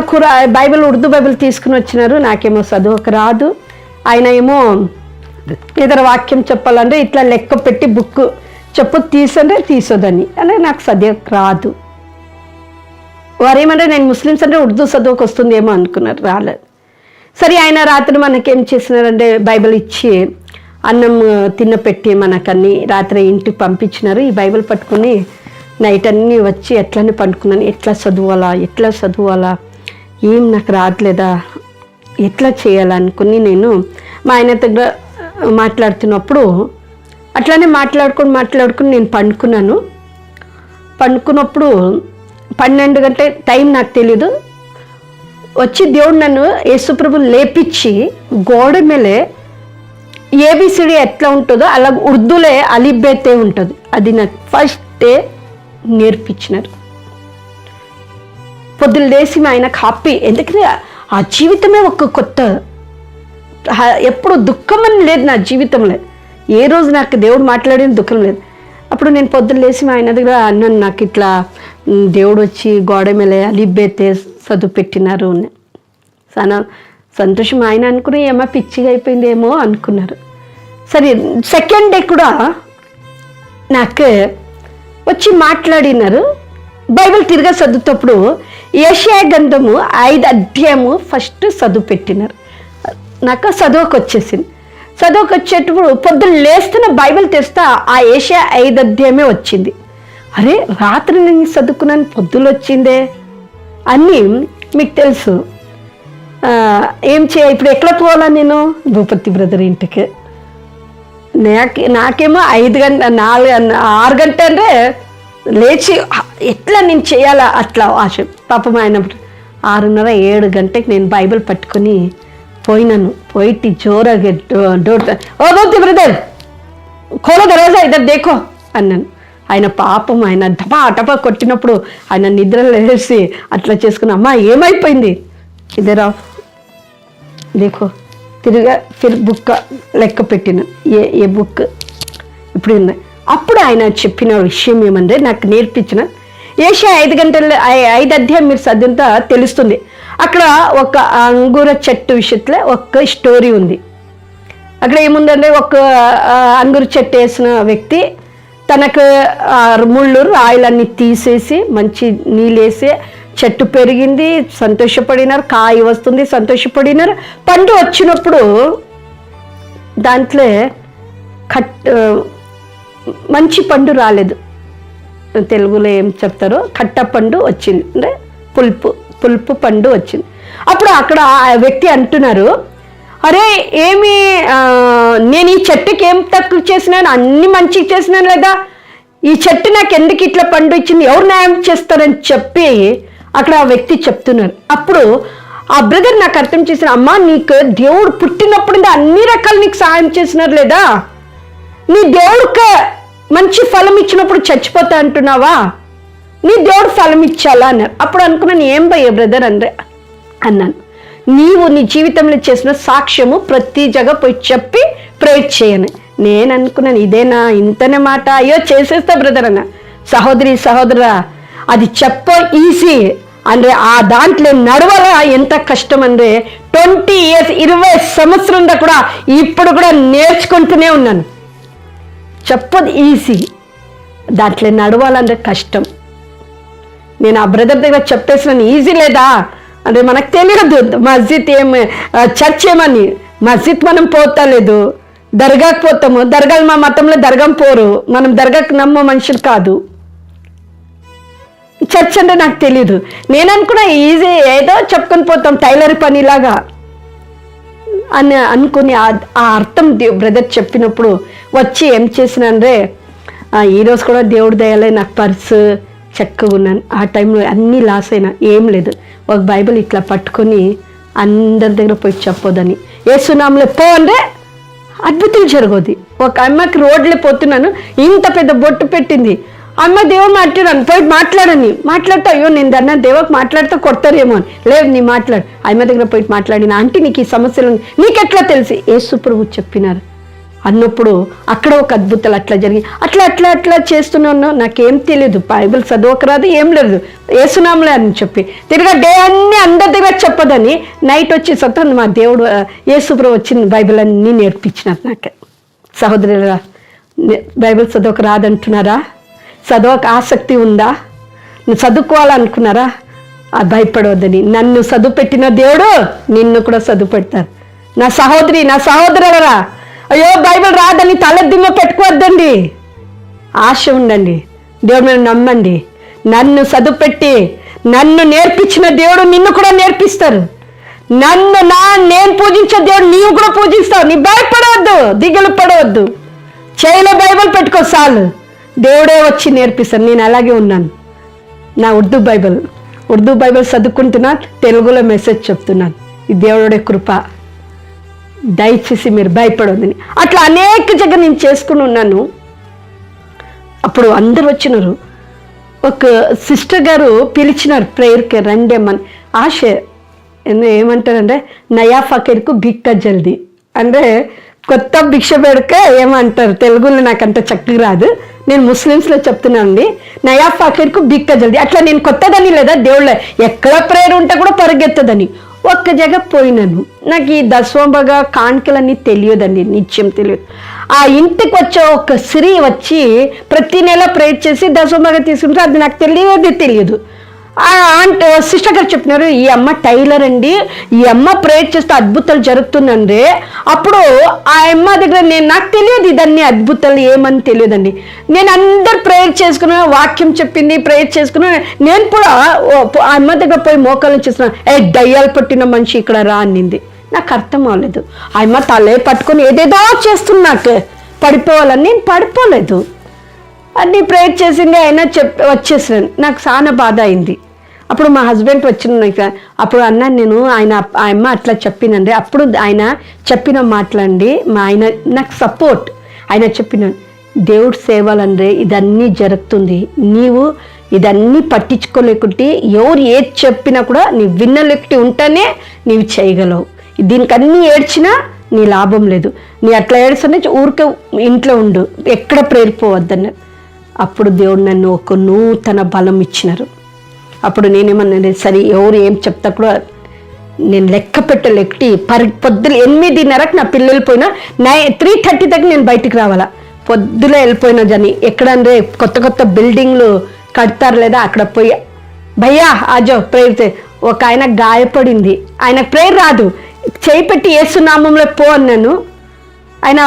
బైబిల్, ఉర్దూ బైబిల్ తీసుకుని వచ్చినారు. నాకేమో చదువుకు రాదు. ఆయన ఏమో ఏదైనా వాక్యం చెప్పాలంటే ఇట్లా లెక్క పెట్టి బుక్ చెప్పు తీసంటే తీసోదని, అంటే నాకు చదువుకు రాదు. వారేమంటే నేను ముస్లిమ్స్ అంటే ఉర్దూ చదువుకు వస్తుందేమో అనుకున్నారు, రాలేదు. సరే, ఆయన రాత్రి మనకేం చేసినారంటే బైబిల్ ఇచ్చి అన్నం తిన్నపెట్టి మనకన్నీ రాత్రి ఇంటికి పంపించినారు. ఈ బైబిల్ పట్టుకుని నైట్ అన్నీ వచ్చి ఎట్లనే పండుకున్నాను. ఎట్లా చదువాలా, ఏం నాకు రావట్లేదా, ఎట్లా చేయాలనుకుని నేను మా ఆయన దగ్గర మాట్లాడుతున్నప్పుడు అట్లానే మాట్లాడుకుని నేను పండుకున్నప్పుడు 12 గంటల టైం నాకు తెలీదు. వచ్చి దేవుడు నన్ను యేసుప్రభు లేపించి గోడ మేలే ఏబిసిడి ఎట్లా ఉంటుందో అలా ఉర్దూలే అలీబేతే ఉంటుంది, అది నాకు ఫస్ట్ డే నేర్పించినారు. పొద్దులు లేసి మా ఆయనకు హ్యాపీ. ఎందుకంటే ఆ జీవితమే ఒక కొత్త, ఎప్పుడు దుఃఖం అని లేదు నా జీవితంలో. ఏ రోజు నాకు దేవుడు మాట్లాడిన దుఃఖం లేదు. అప్పుడు నేను పొద్దున్న లేచి మా ఆయన దగ్గర అన్నాను, నాకు ఇట్లా దేవుడు వచ్చి గోడ మీద అలిబేతే చదువు పెట్టినారు. చాలా సంతోషం. ఆయన అనుకుని ఏమో పిచ్చిగా అయిపోయిందేమో అనుకున్నారు. సరే, సెకండ్ డే కూడా నాకు వచ్చి మాట్లాడినారు. బైబిల్ తిరిగా చదువుతప్పుడు యెషయా గ్రంథము 5 అధ్యాయము ఫస్ట్ చదువు పెట్టినారు. నాకు చదువుకు వచ్చేసింది. చదువుకు వచ్చేటప్పుడు పొద్దున్న లేస్తున్న బైబిల్ తెస్తా ఆ యెషయా 5 అధ్యాయమే వచ్చింది. అరే, రాత్రి నేను చదువుకున్నాను, పొద్దులు వచ్చిందే అన్నీ మీకు తెలుసు. ఏం ఇప్పుడు ఎట్లా పోవాలా నేను భూపతి బ్రదర్ ఇంటికి? నాకేమో 5 గంటల 6 గంటల అంటే లేచి ఎట్లా నేను చేయాలా అట్లా ఆశ. పాపం ఆయన 6:30 7 గంటకి నేను బైబిల్ పట్టుకొని పోయినాను. పోయి జోరాగా డోర్, ఓ భూపతి బ్రదర్ ఖోలో దర్వాజా ఇద్దరు దేకో అన్నాను. ఆయన పాపం, ఆయన టపా కొట్టినప్పుడు ఆయన నిద్రలో వేసి అట్లా చేసుకుని, అమ్మా ఏమైపోయింది, ఇద్దరా దేకో తిరిగా ఫిర్ బుక్ లెక్క పెట్టిన ఏ బుక్ ఇప్పుడు ఉన్నాయి. అప్పుడు ఆయన చెప్పిన విషయం ఏమంటే, నాకు నేర్పించిన యెషయా 5 అధ్యాయం మీరు చదివితే తెలుస్తుంది. అక్కడ ఒక అంగూర చెట్టు విషయంలో ఒక స్టోరీ ఉంది. అక్కడ ఏముందంటే, ఒక అంగూర చెట్టు వేసిన వ్యక్తి తనకు ముళ్ళు రాయిలన్నీ తీసేసి మంచి నీళ్ళేసి చెట్టు పెరిగింది, సంతోషపడినారు, కాయ వస్తుంది, సంతోషపడినారు. పండు వచ్చినప్పుడు దాంట్లో మంచి పండు రాలేదు. తెలుగులో ఏం చెప్తారో కట్ట పండు వచ్చింది, అంటే పులుపు పండు వచ్చింది. అప్పుడు అక్కడ ఆ వ్యక్తి అంటున్నారు, అరే ఏమి నేను ఈ చెట్టుకి ఏం తక్కువ చేసినాను, అన్ని మంచిగా చేసినాను లేదా, ఈ చెట్టు నాకు ఎందుకు ఇట్లా పండు ఇచ్చింది, ఎవరు న్యాయం చేస్తారని చెప్పి అక్కడ ఆ వ్యక్తి చెప్తున్నారు. అప్పుడు ఆ బ్రదర్ నాకు అర్థం చేసిన, అమ్మా నీకు దేవుడు పుట్టినప్పుడు అన్ని రకాలు నీకు సహాయం చేసినారు లేదా, నీ దేవుడికి మంచి ఫలం ఇచ్చినప్పుడు చచ్చిపోతా అంటున్నావా, నీ దేవుడు ఫలం ఇచ్చాలా అన్నారు. అప్పుడు అనుకున్నాను, ఏం భయ్య బ్రదర్ అన్నాను, నీవు నీ జీవితంలో చేసిన సాక్ష్యము ప్రతి జగ పోయి చెప్పి ప్రేర్ చేయను. నేను అనుకున్నాను ఇదేనా, ఇంతనే మాట, అయ్యో చేసేస్తా బ్రదర్ అన్న. సహోదరా అది చెప్ప ఈజీ అంటే ఆ దాంట్లో నడవల ఎంత కష్టం అంటే 20 years 20 సంవత్సరంలో కూడా ఇప్పుడు కూడా నేర్చుకుంటూనే ఉన్నాను. చెప్పదు ఈజీ, దాంట్లో నడవాలంటే కష్టం. నేను ఆ బ్రదర్ దగ్గర చెప్పేసినాను, ఈజీ లేదా అంటే మనకు తెలియదు మస్జిద్ ఏమి చర్చ్ ఏమని. మస్జిద్ మనం పోతా లేదు, దర్గాకు పోతాము, దర్గాలు మా మతంలో దర్గా పోరు, మనం దర్గాకు నమ్మ మనుషులు కాదు. చర్చ్ అంటే నాకు తెలీదు. నేను అనుకున్నా ఈజీ ఏదో చెప్పుకొని పోతాం టైలర్ పనిలాగా అని అనుకుని ఆ అర్థం బ్రదర్ చెప్పినప్పుడు వచ్చి ఏం చేసినంటే ఈరోజు కూడా దేవుడి దయలే నాకు పర్సు చక్కగా ఉన్నాను. ఆ టైంలో అన్నీ లాస్ అయినా ఏం లేదు, ఒక బైబిల్ ఇట్లా పట్టుకొని అందరి దగ్గర పోయి చెప్పొద్దని, యేసునామములో పో అంటే అద్భుతం జరగదు. ఒక అమ్మకి రోడ్లే పోతున్నాను, ఇంత పెద్ద బొట్టు పెట్టింది, అమ్మ దేవుడు మాట్లాడాను పోయి మాట్లాడతా, అయ్యో నేను దాన్ని దేవుడికి మాట్లాడితే కొడతారేమో అని, లేదు నీ మాట్లాడు. అమ్మ దగ్గర పోయి మాట్లాడిన, ఆంటీ నీకు ఈ సమస్యలు నీకెట్లా తెలిసి, యేసు ప్రభువు చెప్పినారు అన్నప్పుడు అక్కడ ఒక అద్భుతాలు అట్లా జరిగి అట్లా చేస్తున్నాను. నాకేం తెలియదు, బైబిల్ చదవకరాదు ఏం లేదు, యేసునామములో అని చెప్పి తిరిగా డే అన్నీ అందరి దగ్గర చెప్పదని నైట్ వచ్చి సొంత మా దేవుడు యేసు ప్రభువు వచ్చిన బైబిల్ అన్నీ నేర్పించినారు నాకు. సహోదరులా బైబిల్ చదవకరాదంటున్నారా, చదవక ఆసక్తి ఉందా, నువ్వు చదువుకోవాలనుకున్నారా, భయపడవద్దని. నన్ను చదువు పెట్టిన దేవుడు నిన్ను కూడా చదువు పెడతారు. నా సహోదరులరా అయ్యో బైబిల్ రాదని తలదిమ్మ పెట్టుకోవద్దండి, ఆశ ఉండండి, దేవుడు మీద నమ్మండి. నన్ను చదువు పెట్టి నన్ను నేర్పించిన దేవుడు నిన్ను కూడా నేర్పిస్తారు. నేను పూజించే దేవుడు నీవు కూడా పూజిస్తావు. నీ భయపడవద్దు, దిగులు పడవద్దు, చేయిలో బైబిల్ పెట్టుకో చాలు, దేవుడే వచ్చి నేర్పిస్తాను. నేను అలాగే ఉన్నాను. నా ఉర్దూ బైబిల్ చదువుకుంటున్నా, తెలుగులో మెసేజ్ చెప్తున్నాను. ఈ దేవుడే కృప, దయచేసి మీరు భయపడొద్దని. అట్లా అనేక జగ నేను చేసుకుని ఉన్నాను. అప్పుడు అందరు వచ్చినారు, ఒక సిస్టర్ గారు పిలిచినారు ప్రేయర్కి రండేమని. ఆశ ఏమంటారంటే నయా ఫకీర్కు భిక్క జల్దీ అంటే కొత్త భిక్ష పెడక ఏమంటారు, తెలుగులో నాకంత చక్కగా రాదు, నేను ముస్లిమ్స్లో చెప్తున్నానండి. నయా ఫకీర్కు భిక్క జల్దీ అట్లా నేను కొత్తదని లేదా దేవుళ్ళ ఎక్కడ ప్రేయర్ ఉంటే కూడా పరిగెత్తదని ఒక్క జగ పోయినాను. నాకు ఈ దశవంబగా కాಣಿకలన్నీ తెలియదండి, నిత్యం తెలియదు. ఆ ఇంటికి వచ్చే ఒక స్త్రీ వచ్చి ప్రతి నెల ప్రేయర్ చేసి దశవంబగా తీసుకుంటే అది నాకు తెలియదు. అంటే సిస్టర్ గారు చెప్పినారు, ఈ అమ్మ టైలర్ అండి, ఈ అమ్మ ప్రేయర్ చేస్తే అద్భుతాలు జరుగుతుందండి. అప్పుడు ఆ అమ్మ దగ్గర నాకు తెలియదు ఇదన్నీ అద్భుతాలు ఏమని తెలియదండి. నేను అందరు ప్రేయర్ చేసుకున్నా, వాక్యం చెప్పింది ప్రేయర్ చేసుకున్నా, నేను కూడా ఆ అమ్మ దగ్గర పోయి మోకాలు చేస్తున్నాను. దయ్యాలు పట్టిన మనిషి ఇక్కడ రా అనింది. నాకు అర్థం అవ్వలేదు. ఆ అమ్మ తలే పట్టుకొని ఏదేదో చేస్తున్నాక పడిపోవాలని, నేను పడిపోలేదు. అన్నీ ప్రేయర్ చేసింది, అయినా వచ్చేసాను. నాకు చాలా బాధ అయింది. అప్పుడు మా హస్బెండ్ వచ్చిన, అప్పుడు అన్నాను నేను, ఆ అమ్మ అట్లా చెప్పినండి. అప్పుడు ఆయన చెప్పిన మాటలండి, ఆయన నాకు సపోర్ట్. ఆయన చెప్పిన దేవుడు సేవలంటే ఇదన్నీ జరుగుతుంది, నీవు ఇదన్నీ పట్టించుకోలేకుంటే ఎవరు ఏది చెప్పినా కూడా నీ విన్నలెక్కి ఉంటేనే నీవు చేయగలవు. దీనికన్నీ ఏడ్చినా నీ లాభం లేదు, నీ అట్లా ఏడ్చనే ఊరికే ఇంట్లో ఉండు, ఎక్కడ ప్రేరిపోవద్దన్నారు. అప్పుడు దేవుడు నన్ను ఒక నూతన బలం ఇచ్చినారు. అప్పుడు నేనేమన్నా సరే ఎవరు ఏం చెప్తా కూడా నేను లెక్క పెట్టలేకటి పొద్దున 8:30కి నా పిల్లలు పోయినా 3:30 దగ్గర నేను బయటికి రావాలా. పొద్దులో వెళ్ళిపోయినా జని ఎక్కడంటే కొత్త బిల్డింగ్లు కడతారు లేదా అక్కడ పోయి భయ్యా ఆజో ప్రేయర్. ఒక ఆయన గాయపడింది, ఆయన ప్రేయర్ రాదు, చేయి పెట్టి యేసునామములో పో అన్నాను. ఆయన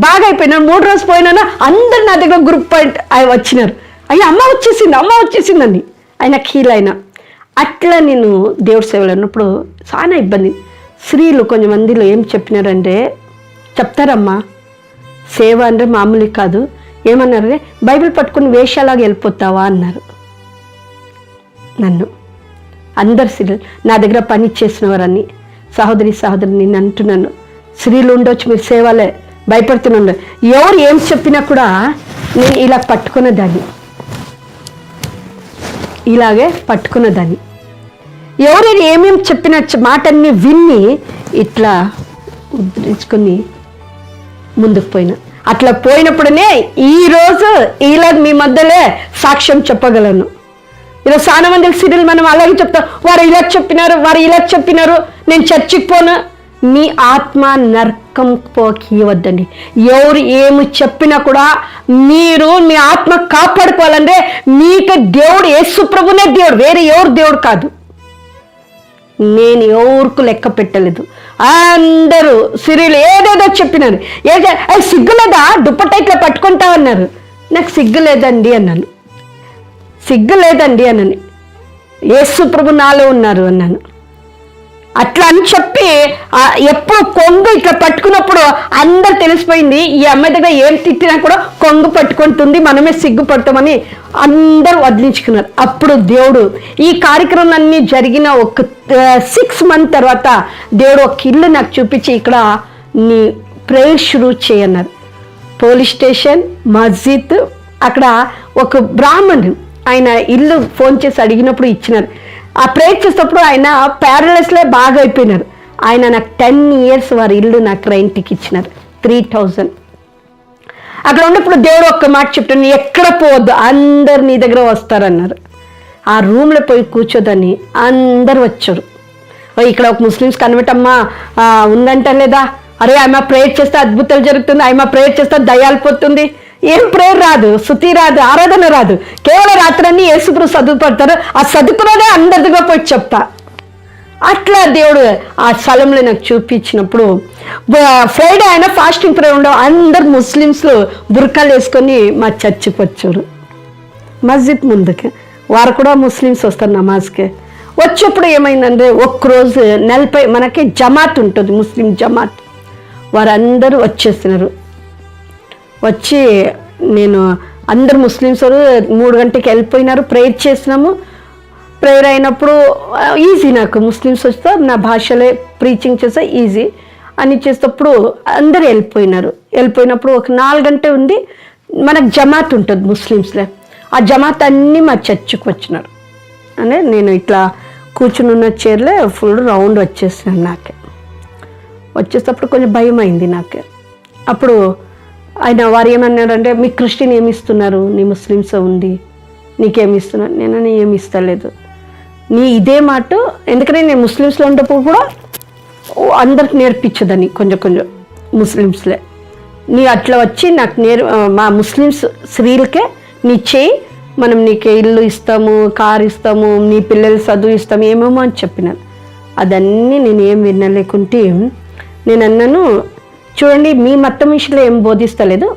బాగా అయిపోయినాను. 3 రోజులు పోయినా అందరు నా దగ్గర గ్రూప్ వచ్చినారు, అయ్యా అమ్మ వచ్చేసిందని ఆయన హీల్ అయినా. అట్లా నేను దేవుడి సేవలు అన్నప్పుడు చాలా ఇబ్బంది. స్త్రీలు కొంతమందిలో ఏం చెప్పినారంటే, చెప్తారమ్మా సేవ అంటే మామూలు కాదు, ఏమన్నారంటే బైబిల్ పట్టుకుని వేషాలాగా వెళ్ళిపోతావా అన్నారు నన్ను. అందరు స్త్రీలు నా దగ్గర పని చేసిన వారని, సహోదరి నేను అంటున్నాను, స్త్రీలు ఉండొచ్చు, మీరు సేవలే భయపడుతున్నాను. ఎవరు ఏం చెప్పినా కూడా నేను ఇలా పట్టుకున్నదాన్ని, ఇలాగే పట్టుకున్నదాన్ని. ఎవరైనా ఏమేమి చెప్పిన మాటన్ని విన్ని ఇట్లా ఉద్ధరించుకొని ముందుకు పోయినా. అట్లా పోయినప్పుడనే ఈరోజు ఇలా మీ మధ్యలో సాక్ష్యం చెప్పగలను. ఈరోజు చాలా మంది స్త్రీలు మనం అలాగే చెప్తాం, వారు ఇలా చెప్పినారు, వారు ఇలా చెప్పినారు, నేను చర్చికి పోను. మీ ఆత్మ నరకం పోకివద్దండి. ఎవరు ఏమి చెప్పినా కూడా మీరు మీ ఆత్మ కాపాడుకోవాలంటే మీకు దేవుడు యేసు ప్రభునే దేవుడు, వేరే ఎవరు దేవుడు కాదు. నేను ఎవరికి లెక్క పెట్టలేదు. అందరూ సిరీలు ఏదేదో చెప్పినారు. సిగ్గులేదా దుప్పట ఇట్లా పట్టుకుంటామన్నారు. నాకు సిగ్గు లేదండి అన్నాను. సిగ్గు లేదండి అన్నాను. యేసు ప్రభు నాలో ఉన్నారు అన్నాను. అట్లా అని చెప్పి ఎప్పుడు కొంగు ఇట్లా పట్టుకున్నప్పుడు అందరు తెలిసిపోయింది, ఈ అమ్మాయి దగ్గర ఏం తిట్టినా కూడా కొంగు పట్టుకుంటుంది, మనమే సిగ్గుపడతామని అందరూ వదిలించుకున్నారు. అప్పుడు దేవుడు ఈ కార్యక్రమాలన్నీ జరిగిన ఒక 6 months తర్వాత దేవుడు ఒక ఇల్లు నాకు చూపించి, ఇక్కడ నీ ప్రేయర్ షురూ చేయన్నారు. పోలీస్ స్టేషన్, మస్జిద్, అక్కడ ఒక బ్రాహ్మణుడు ఆయన ఇల్లు ఫోన్ చేసి అడిగినప్పుడు ఇచ్చినారు. ఆ ప్రేయర్ చేసేటప్పుడు ఆయన ప్యారలైస్లో బాగా అయిపోయినారు. ఆయన నాకు 10 years వారి ఇల్లు నాకు రెంట్కి ఇచ్చినారు, 3000. అక్కడ ఉన్నప్పుడు దేవుడు ఒక్క మాట చెప్తాను, ఎక్కడ పోవద్దు, అందరు నీ దగ్గర వస్తారన్నారు. ఆ రూమ్లో పోయి కూర్చోదని అందరు వచ్చారు. ఇక్కడ ఒక ముస్లిమ్స్ కన్వర్ట్ అమ్మ ఉందంట లేదా, అరే ఆమె ప్రేయర్ చేస్తే అద్భుతాలు జరుగుతుంది, ఆమె ప్రేయర్ చేస్తే దయ్యాలు పోతుంది. ఏం ప్రేయర్ రాదు, శృతి రాదు, ఆరాధన రాదు, కేవలం రాత్రన్నీ యేసుప్రభు చదువుపడతారు. ఆ చదువుకున్నదే అందరిగా పోయి చెప్తా. అట్లా దేవుడు ఆ స్థలంలో నాకు చూపించినప్పుడు ఫ్రైడే ఆయన ఫాస్టింగ్ ప్రేయర్ ఉండవు. అందరు ముస్లిమ్స్లు బుర్కాలు వేసుకొని మా చర్చికి వచ్చారు. మస్జిద్ ముందుకి వారు కూడా ముస్లిమ్స్ వస్తారు నమాజ్కి. వచ్చేప్పుడు ఏమైందంటే ఒక్కరోజు 40 మనకి జమాత్ ఉంటుంది, ముస్లిం జమాత్, వారందరూ వచ్చేస్తున్నారు. వచ్చి నేను అందరు ముస్లిమ్స్ 3 గంటలకు వెళ్ళిపోయినారు. ప్రేయర్ చేసినాము. ప్రేయర్ అయినప్పుడు ఈజీ, నాకు ముస్లిమ్స్ వస్తే నా భాషలో ప్రీచింగ్ చేస్తే ఈజీ అని చేసేటప్పుడు అందరు వెళ్ళిపోయినారు. వెళ్ళిపోయినప్పుడు ఒక 4 గంటలు ఉంది, మనకు జమాత్ ఉంటుంది ముస్లిమ్స్లో. ఆ జమాత్ అన్నీ మా చర్చికి వచ్చినారు. అంటే నేను ఇట్లా కూర్చుని ఉన్న చైర్లో ఫుల్ రౌండ్ వచ్చేసినాను. నాకే వచ్చేటప్పుడు కొంచెం భయం అయింది నాకు. అప్పుడు ఆయన వారు ఏమన్నారంటే, మీ క్రిస్టియన్ ఏమి ఇస్తున్నారు, నీ ముస్లిమ్స్ ఉంది, నీకేమి ఇస్తున్నారు? నేను ఏమి ఇస్తలేదు. నీ ఇదే మాట, ఎందుకంటే నేను ముస్లిమ్స్లో ఉన్నప్పుడు కూడా అందరికి నేర్పించదని కొంచెం ముస్లిమ్స్లే. నీ అట్లా వచ్చి నాకు మా ముస్లిమ్స్ స్త్రీలకే నీ చేయి, మనం నీకు ఇల్లు ఇస్తాము, కారు ఇస్తాము, నీ పిల్లలు చదువు ఇస్తాము, ఏమేమో అని చెప్పినాను. అదన్నీ నేను ఏం వినలేకుంటే నేను అన్నాను, చూడండి మీ మతం విషయంలో ఏం బోధిస్తలేదు,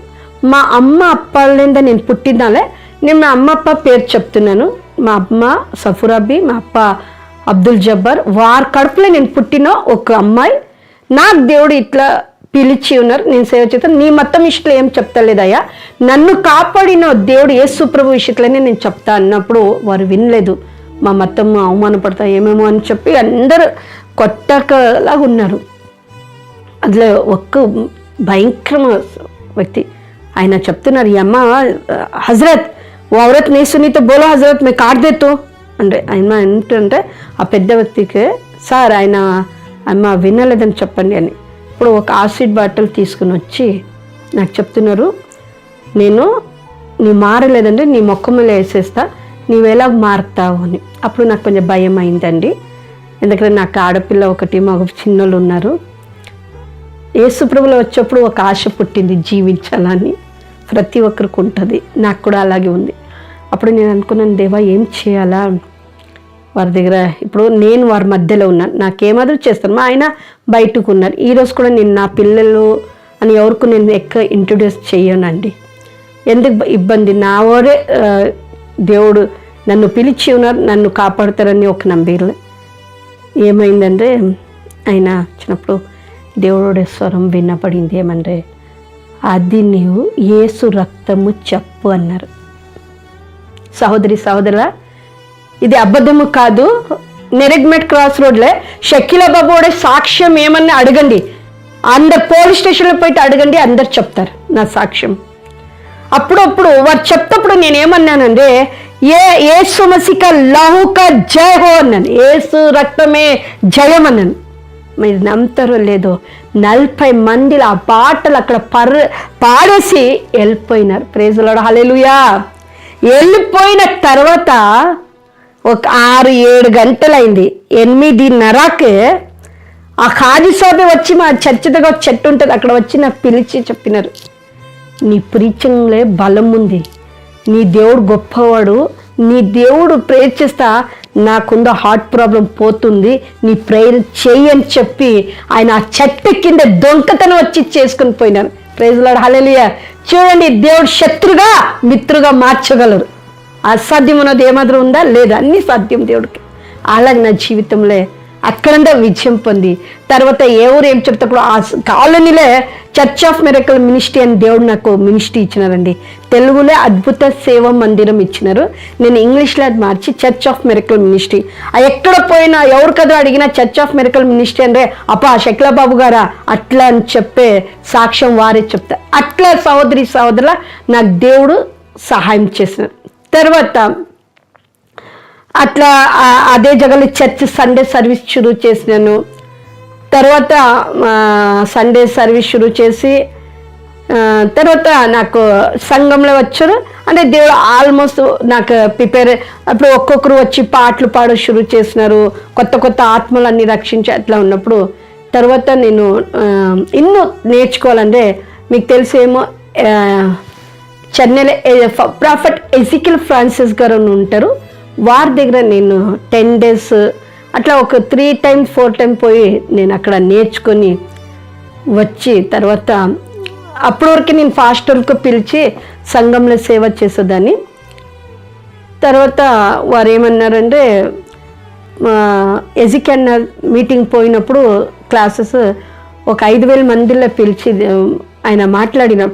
మా అమ్మ అప్పలేందా నేను పుట్టినాలే, నేను మా అమ్మ అప్ప పేరు చెప్తున్నాను. మా అమ్మ సఫురాబీ, మా అప్ప అబ్దుల్ జబ్బార్, వారి కడుపులో నేను పుట్టిన ఒక అమ్మాయి, నాకు దేవుడు ఇట్లా పిలిచి ఉన్నారు, నేను సేవ చేస్తాను. నీ మతం విషయంలో ఏం చెప్తలేదయ్యా, నన్ను కాపాడిన దేవుడు యేసు ప్రభు విషయంలోనే నేను చెప్తా అన్నప్పుడు వారు వినలేదు. మా మతం అవమానపడతా ఏమేమో అని చెప్పి అందరూ కొట్టకలాగా ఉన్నారు. అందులో ఒక్క భయంకరమ వ్యక్తి ఆయన చెప్తున్నారు, ఈ అమ్మ హజరత్ ఓ ఔరత్ నీ సునీతో బోలో హజరత్ మే కాట్ దేతో అంటే ఆయన ఏంటంటే ఆ పెద్ద వ్యక్తికి, సార్ ఆయన అమ్మ వినలేదని చెప్పండి అని. ఇప్పుడు ఒక యాసిడ్ బాటిల్ తీసుకుని వచ్చి నాకు చెప్తున్నారు, నేను నీ మారలేదంటే నీ మొక్క మీద వేసేస్తా, నీవెలా మారుతావు అని. అప్పుడు నాకు కొంచెం భయం అయిందండి, ఎందుకంటే నాకు ఆడపిల్ల ఒకటి, మగ చిన్నోళ్ళు ఉన్నారు. యేసుప్రభులో వచ్చేప్పుడు ఒక ఆశ పుట్టింది జీవించాలని, ప్రతి ఒక్కరికి ఉంటుంది, నాకు కూడా అలాగే ఉంది. అప్పుడు నేను అనుకున్నాను, దేవా ఏం చేయాలా వారి దగ్గర, ఇప్పుడు నేను వారి మధ్యలో ఉన్నాను, నాకేమాదిరి చేస్తాను. మా ఆయన బయటకు ఉన్నారు. ఈరోజు కూడా నేను నా పిల్లలు అని ఎవరికి నేను ఎక్కువ ఇంట్రొడ్యూస్ చేయనండి, ఎందుకు ఇబ్బంది, నా వారే దేవుడు నన్ను పిలిచి ఉన్నారు, నన్ను కాపాడుతారని ఒక నమ్మకం. ఏమైందంటే అయినా వచ్చినప్పుడు దేవుడి స్వరం వినపడింది ఏమంటే, అది నీవు యేసు రక్తము చెప్పు అన్నారు. సహోదరి సహోదరుల, ఇది అబద్ధము కాదు. నెరెగ్మెట్ క్రాస్ రోడ్లే షకీలా బాబుడే సాక్ష్యం ఏమన్నా అడగండి, అందరు పోలీస్ స్టేషన్లో పోయి అడగండి, అందరు చెప్తారు నా సాక్ష్యం. అప్పుడప్పుడు వారు చెప్తప్పుడు నేనేమన్నానంటే, యేసు మసీకా లహుకా జయ హో అన్నాను. యేసు రక్తమే జయం అన్నాను. మీరు నమ్ముతారో లేదో 40 మంది ఆ పాటలు అక్కడ పాడేసి వెళ్ళిపోయినారు. ప్రైజ్ ది లార్డ్, హల్లెలూయా. వెళ్ళిపోయిన తర్వాత ఒక 6-7 గంటలైంది. 8:30కి ఆ ఖాజీ సాబే వచ్చి మా చర్చి దగ్గర ఒక చెట్టు ఉంటుంది, అక్కడ వచ్చి నాకు పిలిచి చెప్పినారు, నీ ప్రీచింగ్లే బలం ఉంది, నీ దేవుడు గొప్పవాడు, నీ దేవుడు ప్రేయర్ చేస్తా నాకుంద హార్ట్ ప్రాబ్లం పోతుంది, నీ ప్రేయర్ చెయ్యి అని చెప్పి ఆయన ఆ చెట్టు కింద దొంకతనం వచ్చి చేసుకుని పోయినారు. ప్రైజ్ ది లార్డ్, హల్లెలూయా. చూడండి, దేవుడు శత్రుగా మిత్రుగా మార్చగలరు. అసాధ్యం ఉన్నది ఏమాత్రం ఉందా? లేదు, అన్నీ సాధ్యం దేవుడికి. అలాగే నా జీవితంలో అక్కడంతా విజయం పొంది తర్వాత ఎవరు ఏం చెప్తారు, ఆ కాలనీలో చర్చ్ ఆఫ్ మిరకల్ మినిస్ట్రీ అని దేవుడు నాకు మినిస్ట్రీ ఇచ్చినారండి. తెలుగులో అద్భుత సేవ మందిరం ఇచ్చినారు, నేను ఇంగ్లీష్లో అది మార్చి చర్చ్ ఆఫ్ మిరకల్ మినిస్ట్రీ. ఎక్కడ పోయినా ఎవరు కదా అడిగినా చర్చ్ ఆఫ్ మిరకల్ మినిస్ట్రీ అంటే షకీలా బాబు గారా అట్లా అని చెప్పే సాక్ష్యం వారే చెప్తారు. అట్లా సహోదరి సహోదరుల నాకు దేవుడు సహాయం చేసినారు. తర్వాత అట్లా అదే జగలు చర్చ్ సండే సర్వీస్ షురూ చేసినాను. తర్వాత సండే సర్వీస్ షురూ చేసి తర్వాత నాకు సంఘంలో వచ్చారు అంటే దేవుడు ఆల్మోస్ట్ నాకు ప్రిపేర్. అప్పుడు ఒక్కొక్కరు వచ్చి పాటలు పాడు షురూ చేసినారు, కొత్త కొత్త ఆత్మలన్నీ రక్షించి అట్లా ఉన్నప్పుడు తర్వాత నేను ఇన్నో నేర్చుకోవాలంటే మీకు తెలిసేమో చెన్నైలో ప్రాఫెట్ ఎజికియల్ ఫ్రాన్సిస్ గారు ఉంటారు, వారి దగ్గర నేను 10 days అట్లా ఒక 3 times 4 times పోయి నేను అక్కడ నేర్చుకొని వచ్చి తర్వాత అప్పటి వరకు నేను పాస్టర్కు పిలిచి సంఘంలో సేవ చేసేదాన్ని. తర్వాత వారు ఏమన్నారంటే ఎజికల్ మీటింగ్ పోయినప్పుడు క్లాసెస్ ఒక 5,000 మందిలో పిలిచి ఆయన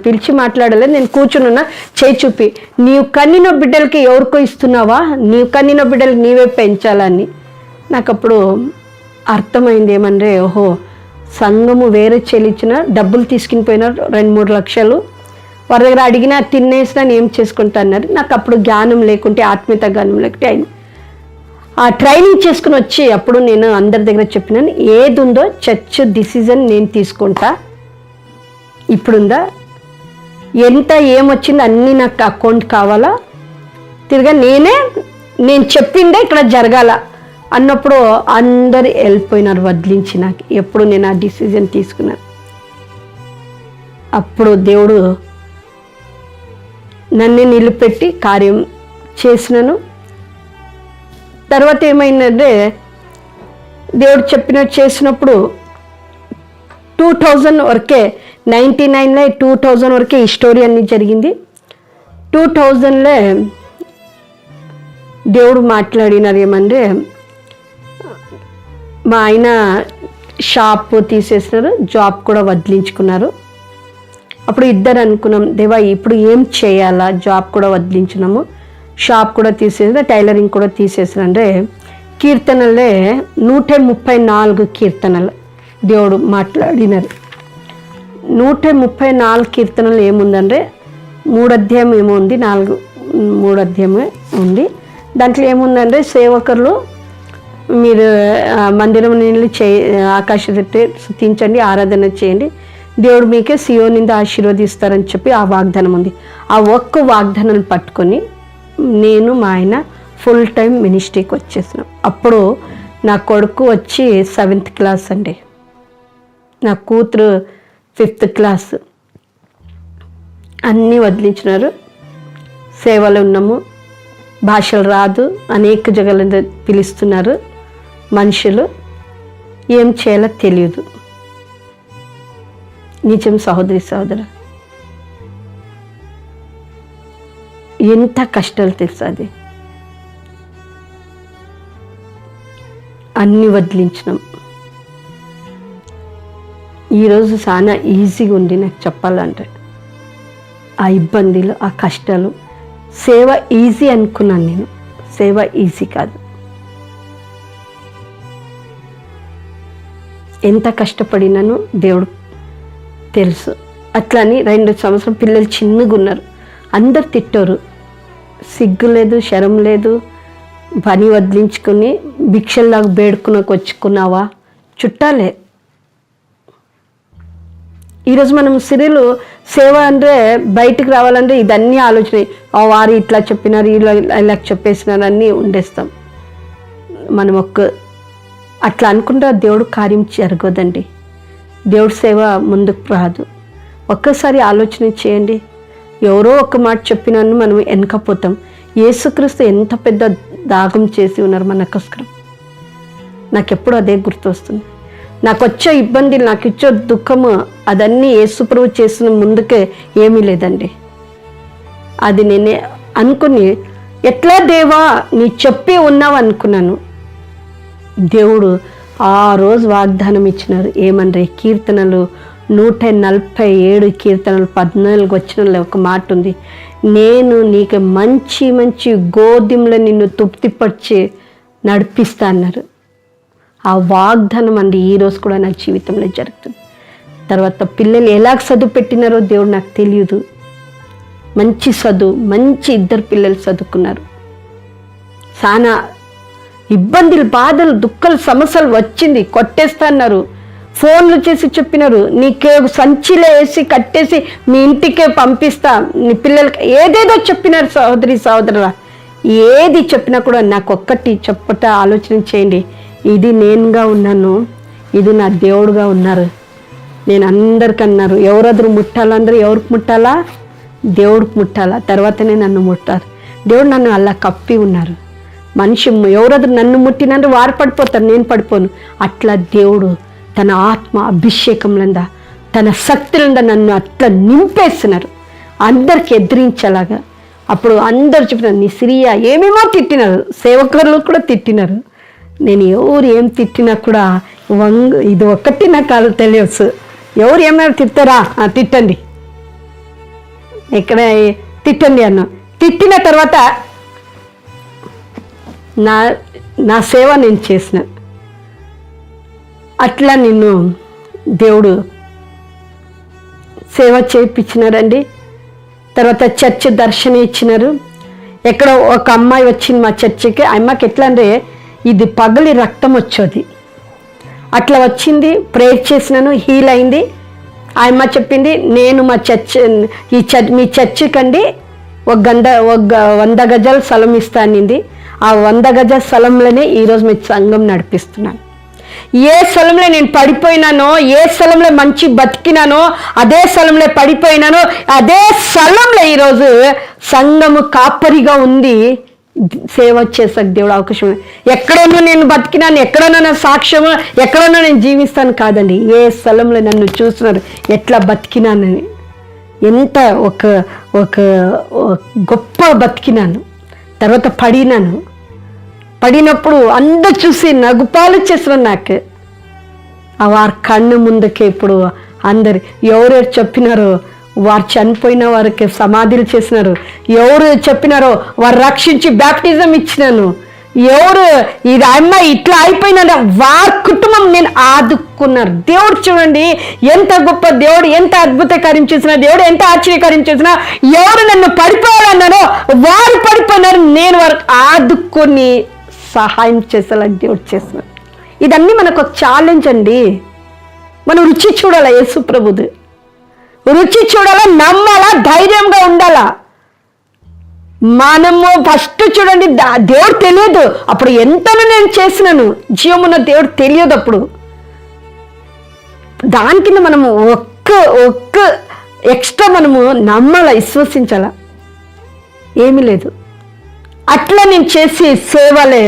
పిలిచి మాట్లాడలేదు, నేను కూర్చున్నా చేయి చూపి, నీవు కన్నిన బిడ్డలకి ఎవరికో ఇస్తున్నావా, నీవు కన్నిన బిడ్డలకి నీవే పెంచాలని. నాకు అప్పుడు అర్థమైంది ఏమంటే, ఓహో సంఘము వేరే చెల్లించిన డబ్బులు తీసుకుని పోయినారు 2-3 లక్షలు, వారి దగ్గర అడిగినా తినేసినా ఏం చేసుకుంటా అన్నారు. నాకు అప్పుడు జ్ఞానం లేకుంటే ఆత్మీయత జ్ఞానం లేకుంటే ఆ ట్రైనింగ్ చేసుకుని వచ్చి అప్పుడు నేను అందరి దగ్గర చెప్పినాను, ఏది ఉందో చర్చ్ డిసిజన్ నేను తీసుకుంటా, ఇప్పుడుందా ఎంత ఏమొచ్చిందో అన్నీ నాకు అకౌంట్ కావాలా, తిరిగా నేను చెప్పిందే ఇక్కడ జరగాల అన్నప్పుడు అందరు వెళ్ళిపోయినారు వదిలించి. నాకు ఎప్పుడు నేను ఆ డిసిజన్ తీసుకున్నాను, అప్పుడు దేవుడు నన్ను నిలబెట్టి కార్యం చేసినాను. తర్వాత ఏమైందంటే దేవుడు చెప్పినట్టు చేసినప్పుడు 2000 వరకే 99లో 2000 వరకే ఈ స్టోరీ అన్నీ జరిగింది. 2000లో దేవుడు మాట్లాడినారు ఏమంటే, మా ఆయన షాప్ తీసేసినారు, జాబ్ కూడా వదిలించుకున్నారు. అప్పుడు ఇద్దరు అనుకున్నాం, దేవా ఇప్పుడు ఏం చేయాలా, జాబ్ కూడా వదిలించినాము, షాప్ కూడా తీసేసిన, టైలరింగ్ కూడా తీసేసిన. అంటే కీర్తనలే 134 కీర్తనలు దేవుడు మాట్లాడినారు. 134 కీర్తనలు ఏముందంటే 3 అధ్యాయం ఏమో ఉంది, 3 అధ్యాయమే ఉంది. దాంట్లో ఏముందంటే సేవకులు మీరు మందిరం నీళ్ళు ఆకాశ స్తుతించండి, ఆరాధన చేయండి, దేవుడు మీకే సియోనింద ఆశీర్వదిస్తారని చెప్పి ఆ వాగ్దానం ఉంది. ఆ ఒక్క వాగ్దానాన్ని పట్టుకొని నేను మా ఆయన ఫుల్ టైం మినిస్ట్రీకి వచ్చేసినాం. అప్పుడు నా కొడుకు వచ్చి 7th క్లాస్ అండి, నా కూతురు 5th క్లాస్. అన్నీ వదిలించినారు, సేవలు ఉన్నాము, భాషలు రాదు, అనేక జగల పిలుస్తున్నారు మనుషులు, ఏం చేయాలో తెలియదు. నిజం సహోదరి సహోదరు, ఎంత కష్టాలు తెలుసు. అది అన్నీ వదిలించినాం. ఈరోజు చాలా ఈజీగా ఉంది నాకు చెప్పాలంటే. ఆ ఇబ్బందులు, ఆ కష్టాలు, సేవ ఈజీ అనుకున్నాను నేను. సేవ ఈజీ కాదు. ఎంత కష్టపడినాను దేవుడు తెలుసు. అట్లని 2 సంవత్సరం పిల్లలు చిన్నగా ఉన్నారు, అందరు తిట్టారు. సిగ్గు లేదు, శరం లేదు, పని వదిలించుకొని భిక్షల్లాగా బేడుకునకు వచ్చుకున్నావా, చుట్టాలే. ఈరోజు మనం సిరిలు సేవ అంటే బయటకు రావాలంటే ఇదన్నీ ఆలోచన. వారు ఇట్లా చెప్పినారు, ఇలా చెప్పేసినారు అన్నీ ఉండేస్తాం. మనం అట్లా అనుకుంటే దేవుడు కార్యం జరగదండి. దేవుడి సేవ ముందుకు రాదు. ఒక్కసారి ఆలోచన చేయండి. ఎవరో ఒక మాట చెప్పినాను మనం వెనకపోతాం. యేసుక్రీస్తు ఎంత పెద్ద దాగం చేసి ఉన్నారు మనకోసం. నాకెప్పుడు అదే గుర్తొస్తుంది. నాకు వచ్చే ఇబ్బంది, నాకు ఇచ్చే దుఃఖము, అదన్నీ యేసుప్రభు చేసిన ముందుకే ఏమీ లేదండి. అది నేనే అనుకుని ఎట్లా దేవా నీ చెప్పి ఉన్నావు అనుకున్నాను. దేవుడు ఆ రోజు వాగ్దానం ఇచ్చినారు. ఏమన్నా కీర్తనలు 147 కీర్తనలు 14 వచనంలో ఒక మాట ఉంది. నేను నీకు మంచి మంచి గోధుమలు నిన్ను తృప్తిపరిచి నడిపిస్తా అన్నారు. ఆ వాగ్దానం అండి ఈరోజు కూడా నా జీవితంలో జరుగుతుంది. తర్వాత పిల్లలు ఎలా చదువు పెట్టినారో దేవుడు నాకు తెలియదు. మంచి చదువు, మంచి 2 పిల్లలు చదువుకున్నారు. చాలా ఇబ్బందులు, బాధలు, దుఃఖాలు, సమస్యలు వచ్చింది. కొట్టేస్తున్నారు, ఫోన్లు చేసి చెప్పినారు, నీకే సంచిలో వేసి కట్టేసి మీ ఇంటికే పంపిస్తా, నీ పిల్లలకి ఏదేదో చెప్పినారు. సహోదరులా, ఏది చెప్పినా కూడా నాకు ఒక్కటి చెప్పట ఆలోచన చేయండి. ఇది నేనుగా ఉన్నాను, ఇది నా దేవుడుగా ఉన్నారు. నేను అందరికి అన్నారు, ఎవరెదురు ముట్టాలందరూ ఎవరికి ముట్టాలా? దేవుడికి ముట్టాలా, తర్వాతనే నన్ను ముట్టారు. దేవుడు నన్ను అలా కప్పి ఉన్నారు. మనిషి ఎవరెదురు నన్ను ముట్టినందుకు వారు పడిపోతారు, నేను పడిపోను. అట్లా దేవుడు తన ఆత్మ అభిషేకంలందా, తన శక్తులందా నన్ను అట్లా నింపేస్తున్నారు, అందరికి ఎదిరించేలాగా. అప్పుడు అందరు చెప్పినారు, నీ సిరియా ఏమేమో తిట్టినారు, సేవకులు కూడా తిట్టినారు. నేను ఎవరు ఏం తిట్టినా కూడా ఇది ఒక్కటి నాకు తెలియదు. ఎవరు ఏమైనా తిట్టారా, తిట్టండి, ఇక్కడ తిట్టండి అన్న. తిట్టిన తర్వాత నా సేవ నేను చేసిన. అట్లా నిన్ను దేవుడు సేవ చేయించినారండి. తర్వాత చర్చ్ దర్శనం ఇచ్చినారు. ఎక్కడ ఒక అమ్మాయి వచ్చింది మా చర్చికి. ఆ అమ్మాయికి ఎట్లా అంటే ఇది పగలి రక్తం వచ్చేది, అట్లా వచ్చింది. ప్రేయర్ చేసినాను, హీల్ అయింది. ఆ అమ్మ చెప్పింది, నేను మా మీ చర్చికండి ఒక 100 గజాల స్థలం ఇస్తానింది. ఆ 100 గజాల స్థలంలోనే ఈరోజు మీ సంఘం నడిపిస్తున్నాను. ఏ స్థలంలో నేను పడిపోయినానో, ఏ స్థలంలో మంచి బతికినానో, అదే స్థలంలో పడిపోయినానో, అదే స్థలంలో ఈరోజు సంఘము కాపరిగా ఉంది. సేవ చేసాక దేవుడు అవకాశం. ఎక్కడోనో నేను బతికినాను, ఎక్కడోనో నా సాక్ష్యము, ఎక్కడోనో నేను జీవిస్తాను కాదండి. ఏ స్థలంలో నన్ను చూస్తున్నారు, ఎట్లా బతికినానని, ఎంత ఒక గొప్ప బతికినాను. తర్వాత పడినప్పుడు అందరు చూసి నగుపాలు చేస్తున్నారు నాకు. వారి కన్ను ముందుకే ఇప్పుడు అందరు ఎవరెవరు చెప్పినారో వారు చనిపోయిన వారికి సమాధులు చేసినారు, ఎవరు చెప్పినారో వారు రక్షించి బ్యాప్టిజం ఇచ్చినాను, ఎవరు ఇది అమ్మాయి ఇట్లా అయిపోయినా వారి కుటుంబం నేను ఆదుకున్నారు. దేవుడు చూడండి ఎంత గొప్ప దేవుడు, ఎంత అద్భుత కార్యం చేసిన దేవుడు, ఎంత ఆశ్చర్యకార్యం చేసినా. ఎవరు నన్ను పడిపోవాలన్నారో వారు పడిపోయినారు, నేను వారికి ఆదుకొని సహాయం చేసేలా దేవుడు చేస్తున్నారు. ఇదన్నీ మనకు ఒక ఛాలెంజ్ అండి. మనం రుచి చూడాలా, యేసు ప్రభుది రుచి చూడాలా, నమ్మాలా, ధైర్యంగా ఉండాలా. మనము ఫస్ట్ చూడండి, దేవుడు తెలియదు అప్పుడు ఎంతనో నేను చేసినాను, జీవమున్న దేవుడు తెలియదు అప్పుడు. దాని కింద మనము ఒక్క ఎక్స్ట్రా మనము నమ్మాలా, విశ్వసించాలా, ఏమీ లేదు. అట్లా నేను చేసి సేవలే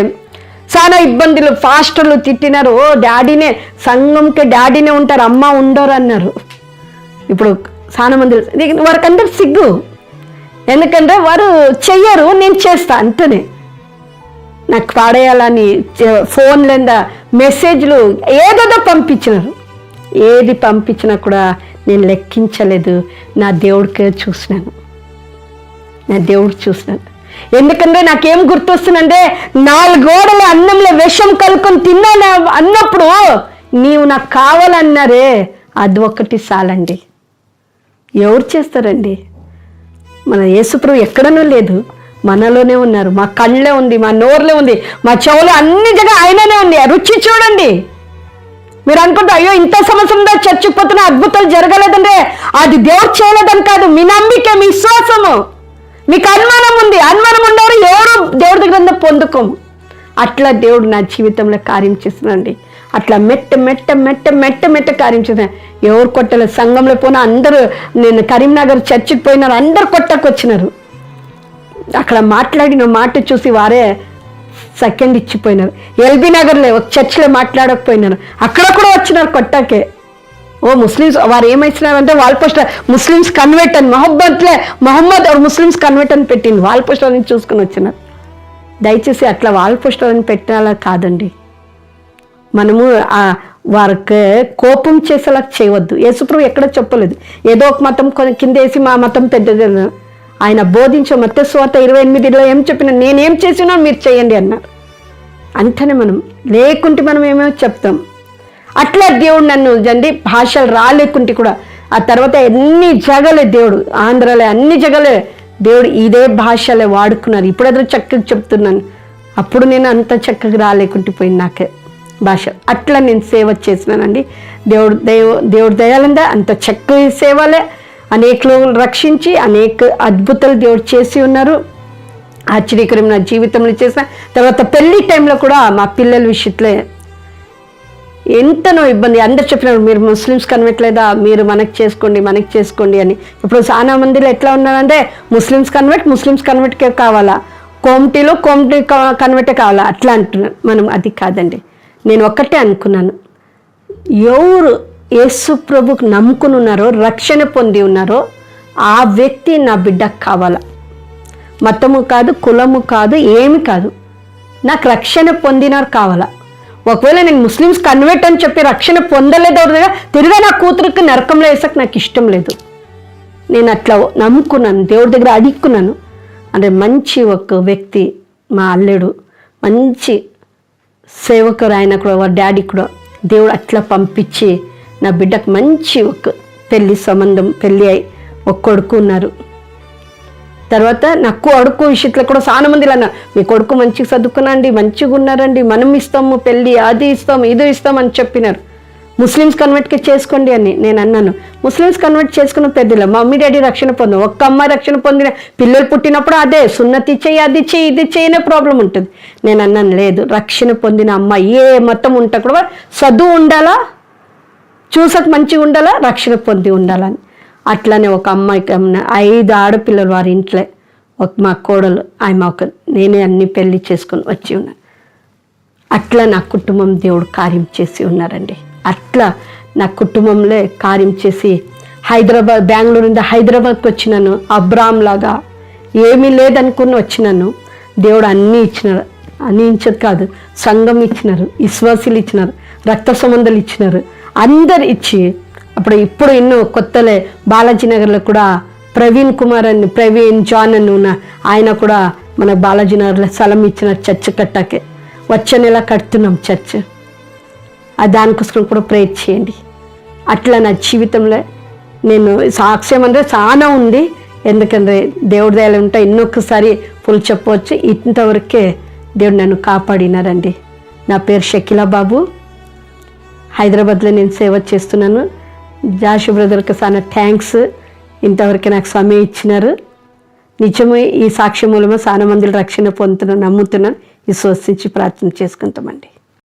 చాలా ఇబ్బందులు. ఫాస్టర్లు తిట్టినారు, ఓ డాడీనే సంఘంకి డాడీనే ఉంటారు, అమ్మ ఉండరు అన్నారు. ఇప్పుడు చాలా మంది వారికి అందరు సిగ్గు, ఎందుకంటే వారు చెయ్యరు, నేను చేస్తా అంతనే. నాకు పాడేయాలని ఫోన్ లేదా మెసేజ్లు ఏదేదో పంపించినారు. ఏది పంపించినా కూడా నేను లెక్కించలేదు. నా దేవుడికే చూసినాను, నా దేవుడు చూసినాను. ఎందుకంటే నాకేం గుర్తొస్తుందంటే 4 గోడల అన్నంలో విషం కలుపుకొని తిన్నాను అన్నప్పుడు నీవు నాకు కావాలన్నారే, అది ఒకటి చాలండి. ఎవరు చేస్తారండి? మన యేసుప్రభు ఎక్కడనూ లేదు, మనలోనే ఉన్నారు. మా కళ్ళే ఉంది, మా నోరులో ఉంది, మా చెవులో అన్ని జగ ఆయననే ఉంది. రుచి చూడండి. మీరు అనుకుంటే అయ్యో ఇంత సంవత్సరంలో చర్చికి పోతున్నా అద్భుతాలు జరగలేదంటే అది దేవుడు చేయలేదని కాదు, మీ నమ్మిక, మీ విశ్వాసము. మీకు అనుమానం ఉంది, అనుమానం ఉన్నవారు ఎవరు దేవుడి దగ్గర పొందుకోము. అట్లా దేవుడు నా జీవితంలో కార్యం చేస్తున్నాండి. అట్లా మెట్ట మెట్ట మెట్ట మెట్ట మెట్ట కార్యం చేస్తున్నాను. ఎవరు కొట్టలేదు. సంఘంలో పోయినా అందరూ, నేను కరీంనగర్ చర్చికి పోయినారు, అందరు కొట్టకొచ్చినారు. అక్కడ మాట్లాడిన మాట చూసి వారే సెకండ్ ఇచ్చిపోయినారు. ఎల్బీ నగర్లో ఒక చర్చిలో మాట్లాడకపోయినారు, అక్కడ కూడా వచ్చినారు కొట్టాకే. ఓ ముస్లిమ్స్ వారు ఏమైచ్చినారంటే వాల్ పోస్టర్ ముస్లిమ్స్ కన్వర్ట్ అని మొహమ్మద్ ముస్లిమ్స్ కన్వర్ట్ అని పెట్టింది. వాల్ పోస్టర్ అని చూసుకుని వచ్చినారు. దయచేసి అట్లా వాల్ పోస్టర్ అని పెట్టాలా కాదండి. మనము వారికి కోపం చేసేలా చేయవద్దు. యేసుప్రభు ఎక్కడ చెప్పలేదు ఏదో ఒక మతం కింద వేసి మా మతం పెద్దది. ఆయన బోధించే మత్తయి సువార్త 28లో ఏం చెప్పినా, నేనేం చేసినా మీరు చేయండి అన్నారు. అంతనే మనం లేకుంటే మనం ఏమేమో చెప్తాం. అట్లా దేవుడు నన్ను భాషలు రాలేకుంటే కూడా ఆ తర్వాత ఎన్ని జగలే దేవుడు, ఆంధ్రలో అన్ని జగలే దేవుడు ఇదే భాషలే వాడుకున్నారు. ఇప్పుడు అదే చక్కగా చెప్తున్నాను. అప్పుడు నేను అంత చక్కగా రాలేకుంటే పోయింది నాకే భాష. అట్లా నేను సేవ చేసినానండి. దేవుడు దయాలందా అంత చక్కగా సేవలే అనేకలు రక్షించి అనేక అద్భుతాలు దేవుడు చేసి ఉన్నారు. ఆశ్చర్యకరం నా జీవితంలో చేసిన తర్వాత పెళ్లి టైంలో కూడా మా పిల్లల విషయంలో ఎంతనో ఇబ్బంది. అందరు చెప్పినారు మీరు ముస్లిమ్స్ కన్వర్ట్ లేదా, మీరు మనకి చేసుకోండి అని. ఇప్పుడు చాలా మందిలో ఎట్లా ఉన్నారంటే ముస్లిమ్స్ కన్వర్ట్కే కావాలా, కోమిటీ కన్వర్టే కావాలా అట్లా అంటున్నారు. మనం అది కాదండి. నేను ఒక్కటే అనుకున్నాను, ఎవరు యేసు ప్రభుకు నమ్ముకుని ఉన్నారో, రక్షణ పొంది ఉన్నారో ఆ వ్యక్తి నా బిడ్డకు కావాలా. మతము కాదు, కులము కాదు, ఏమి కాదు, నాకు రక్షణ పొందినారు కావాలా. ఒకవేళ నేను ముస్లిమ్స్ కన్వర్ట్ అని చెప్పి రక్షణ పొందలేదు తిరిగా నా కూతురికి నరకంలో వేసాక నాకు ఇష్టం లేదు. నేను అట్లా నమ్ముకున్నాను, దేవుడి దగ్గర అడుక్కున్నాను. అంటే మంచి ఒక వ్యక్తి మా అల్లుడు, మంచి సేవకుడు, ఆయన కూడా వారి డాడీ కూడా దేవుడు అట్లా పంపించి నా బిడ్డకు మంచి ఒక సంబంధం పెళ్ళి అయి ఒక కొడుకు ఉన్నారు. తర్వాత నాకు కొడుకు విషయంలో కూడా చాలా మంది అన్నారు, మీ కొడుకు మంచిగా చదువుకున్నాండి, మంచిగా ఉన్నారండి, మనం ఇస్తాము పెళ్ళి, అది ఇస్తాము ఇది ఇస్తామని చెప్పినారు. ముస్లిమ్స్ కన్వర్ట్కి చేసుకోండి అని నేను అన్నాను. ముస్లిమ్స్ కన్వర్ట్ చేసుకున్న పెద్దలే మమ్మీ డాడీ రక్షణ పొందాం. ఒక్క అమ్మాయి రక్షణ పొందిన పిల్లలు పుట్టినప్పుడు అదే సున్నతి చెయ్యి, అది చెయ్యి, ఇది చేయనే ప్రాబ్లం ఉంటుంది. నేను అన్నాను లేదు, రక్షణ పొందిన అమ్మాయి ఏ మతం ఉంటా కూడా చదువు ఉండాలా, చూసక మంచిగా ఉండాలా, రక్షణ పొంది ఉండాలని. అట్లానే ఒక అమ్మాయికి 5 ఆడపిల్లలు వారి ఇంట్లో, ఒక మా కోడలు ఆమె ఒక నేనే అన్ని పెళ్లి చేసుకొని వచ్చి ఉన్నాను. అట్లా నా కుటుంబం దేవుడు కార్యం చేసి ఉన్నారండి. అట్లా నా కుటుంబంలో కార్యం చేసి బెంగళూరు నుండి హైదరాబాద్కి వచ్చినాను. అబ్రామ్ లాగా ఏమీ లేదనుకుని వచ్చినాను. దేవుడు అన్నీ ఇచ్చినారు, అన్నీ ఇచ్చదు కాదు, సంఘం ఇచ్చినారు, విశ్వాసులు ఇచ్చినారు, రక్త సంబంధాలు ఇచ్చినారు, అందరు ఇచ్చి ఇప్పుడు ఎన్నో కొత్తలే బాలాజీ నగర్లో కూడా ప్రవీణ్ జాన్ అని ఉన్న ఆయన కూడా మన బాలాజీ నగర్లో స్థలం ఇచ్చిన చర్చ్ కట్టాకే వచ్చే నెల కడుతున్నాం చర్చ్. దానికోసం కూడా ప్రేర్ చేయండి. అట్లా నా జీవితంలో నేను సాక్ష్యం అంటే చాలా ఉంది. ఎందుకంటే దేవుడి దయలు ఉంటే ఎన్నొక్కసారి ఫుల్ చెప్పవచ్చు. ఇంతవరకే దేవుడు నన్ను కాపాడినారండి. నా పేరు షకీలా బాబు, హైదరాబాద్లో నేను సేవ చేస్తున్నాను. జాషు బ్రదర్కి చాలా థ్యాంక్స్, ఇంతవరకు నాకు సమయం ఇచ్చినారు. నిజమే ఈ సాక్ష్యం మూలమే చాలా మంది రక్షణ పొందుతున్నాను, నమ్ముతున్నాను, విశ్వసించి ప్రార్థన చేసుకుంటామండి.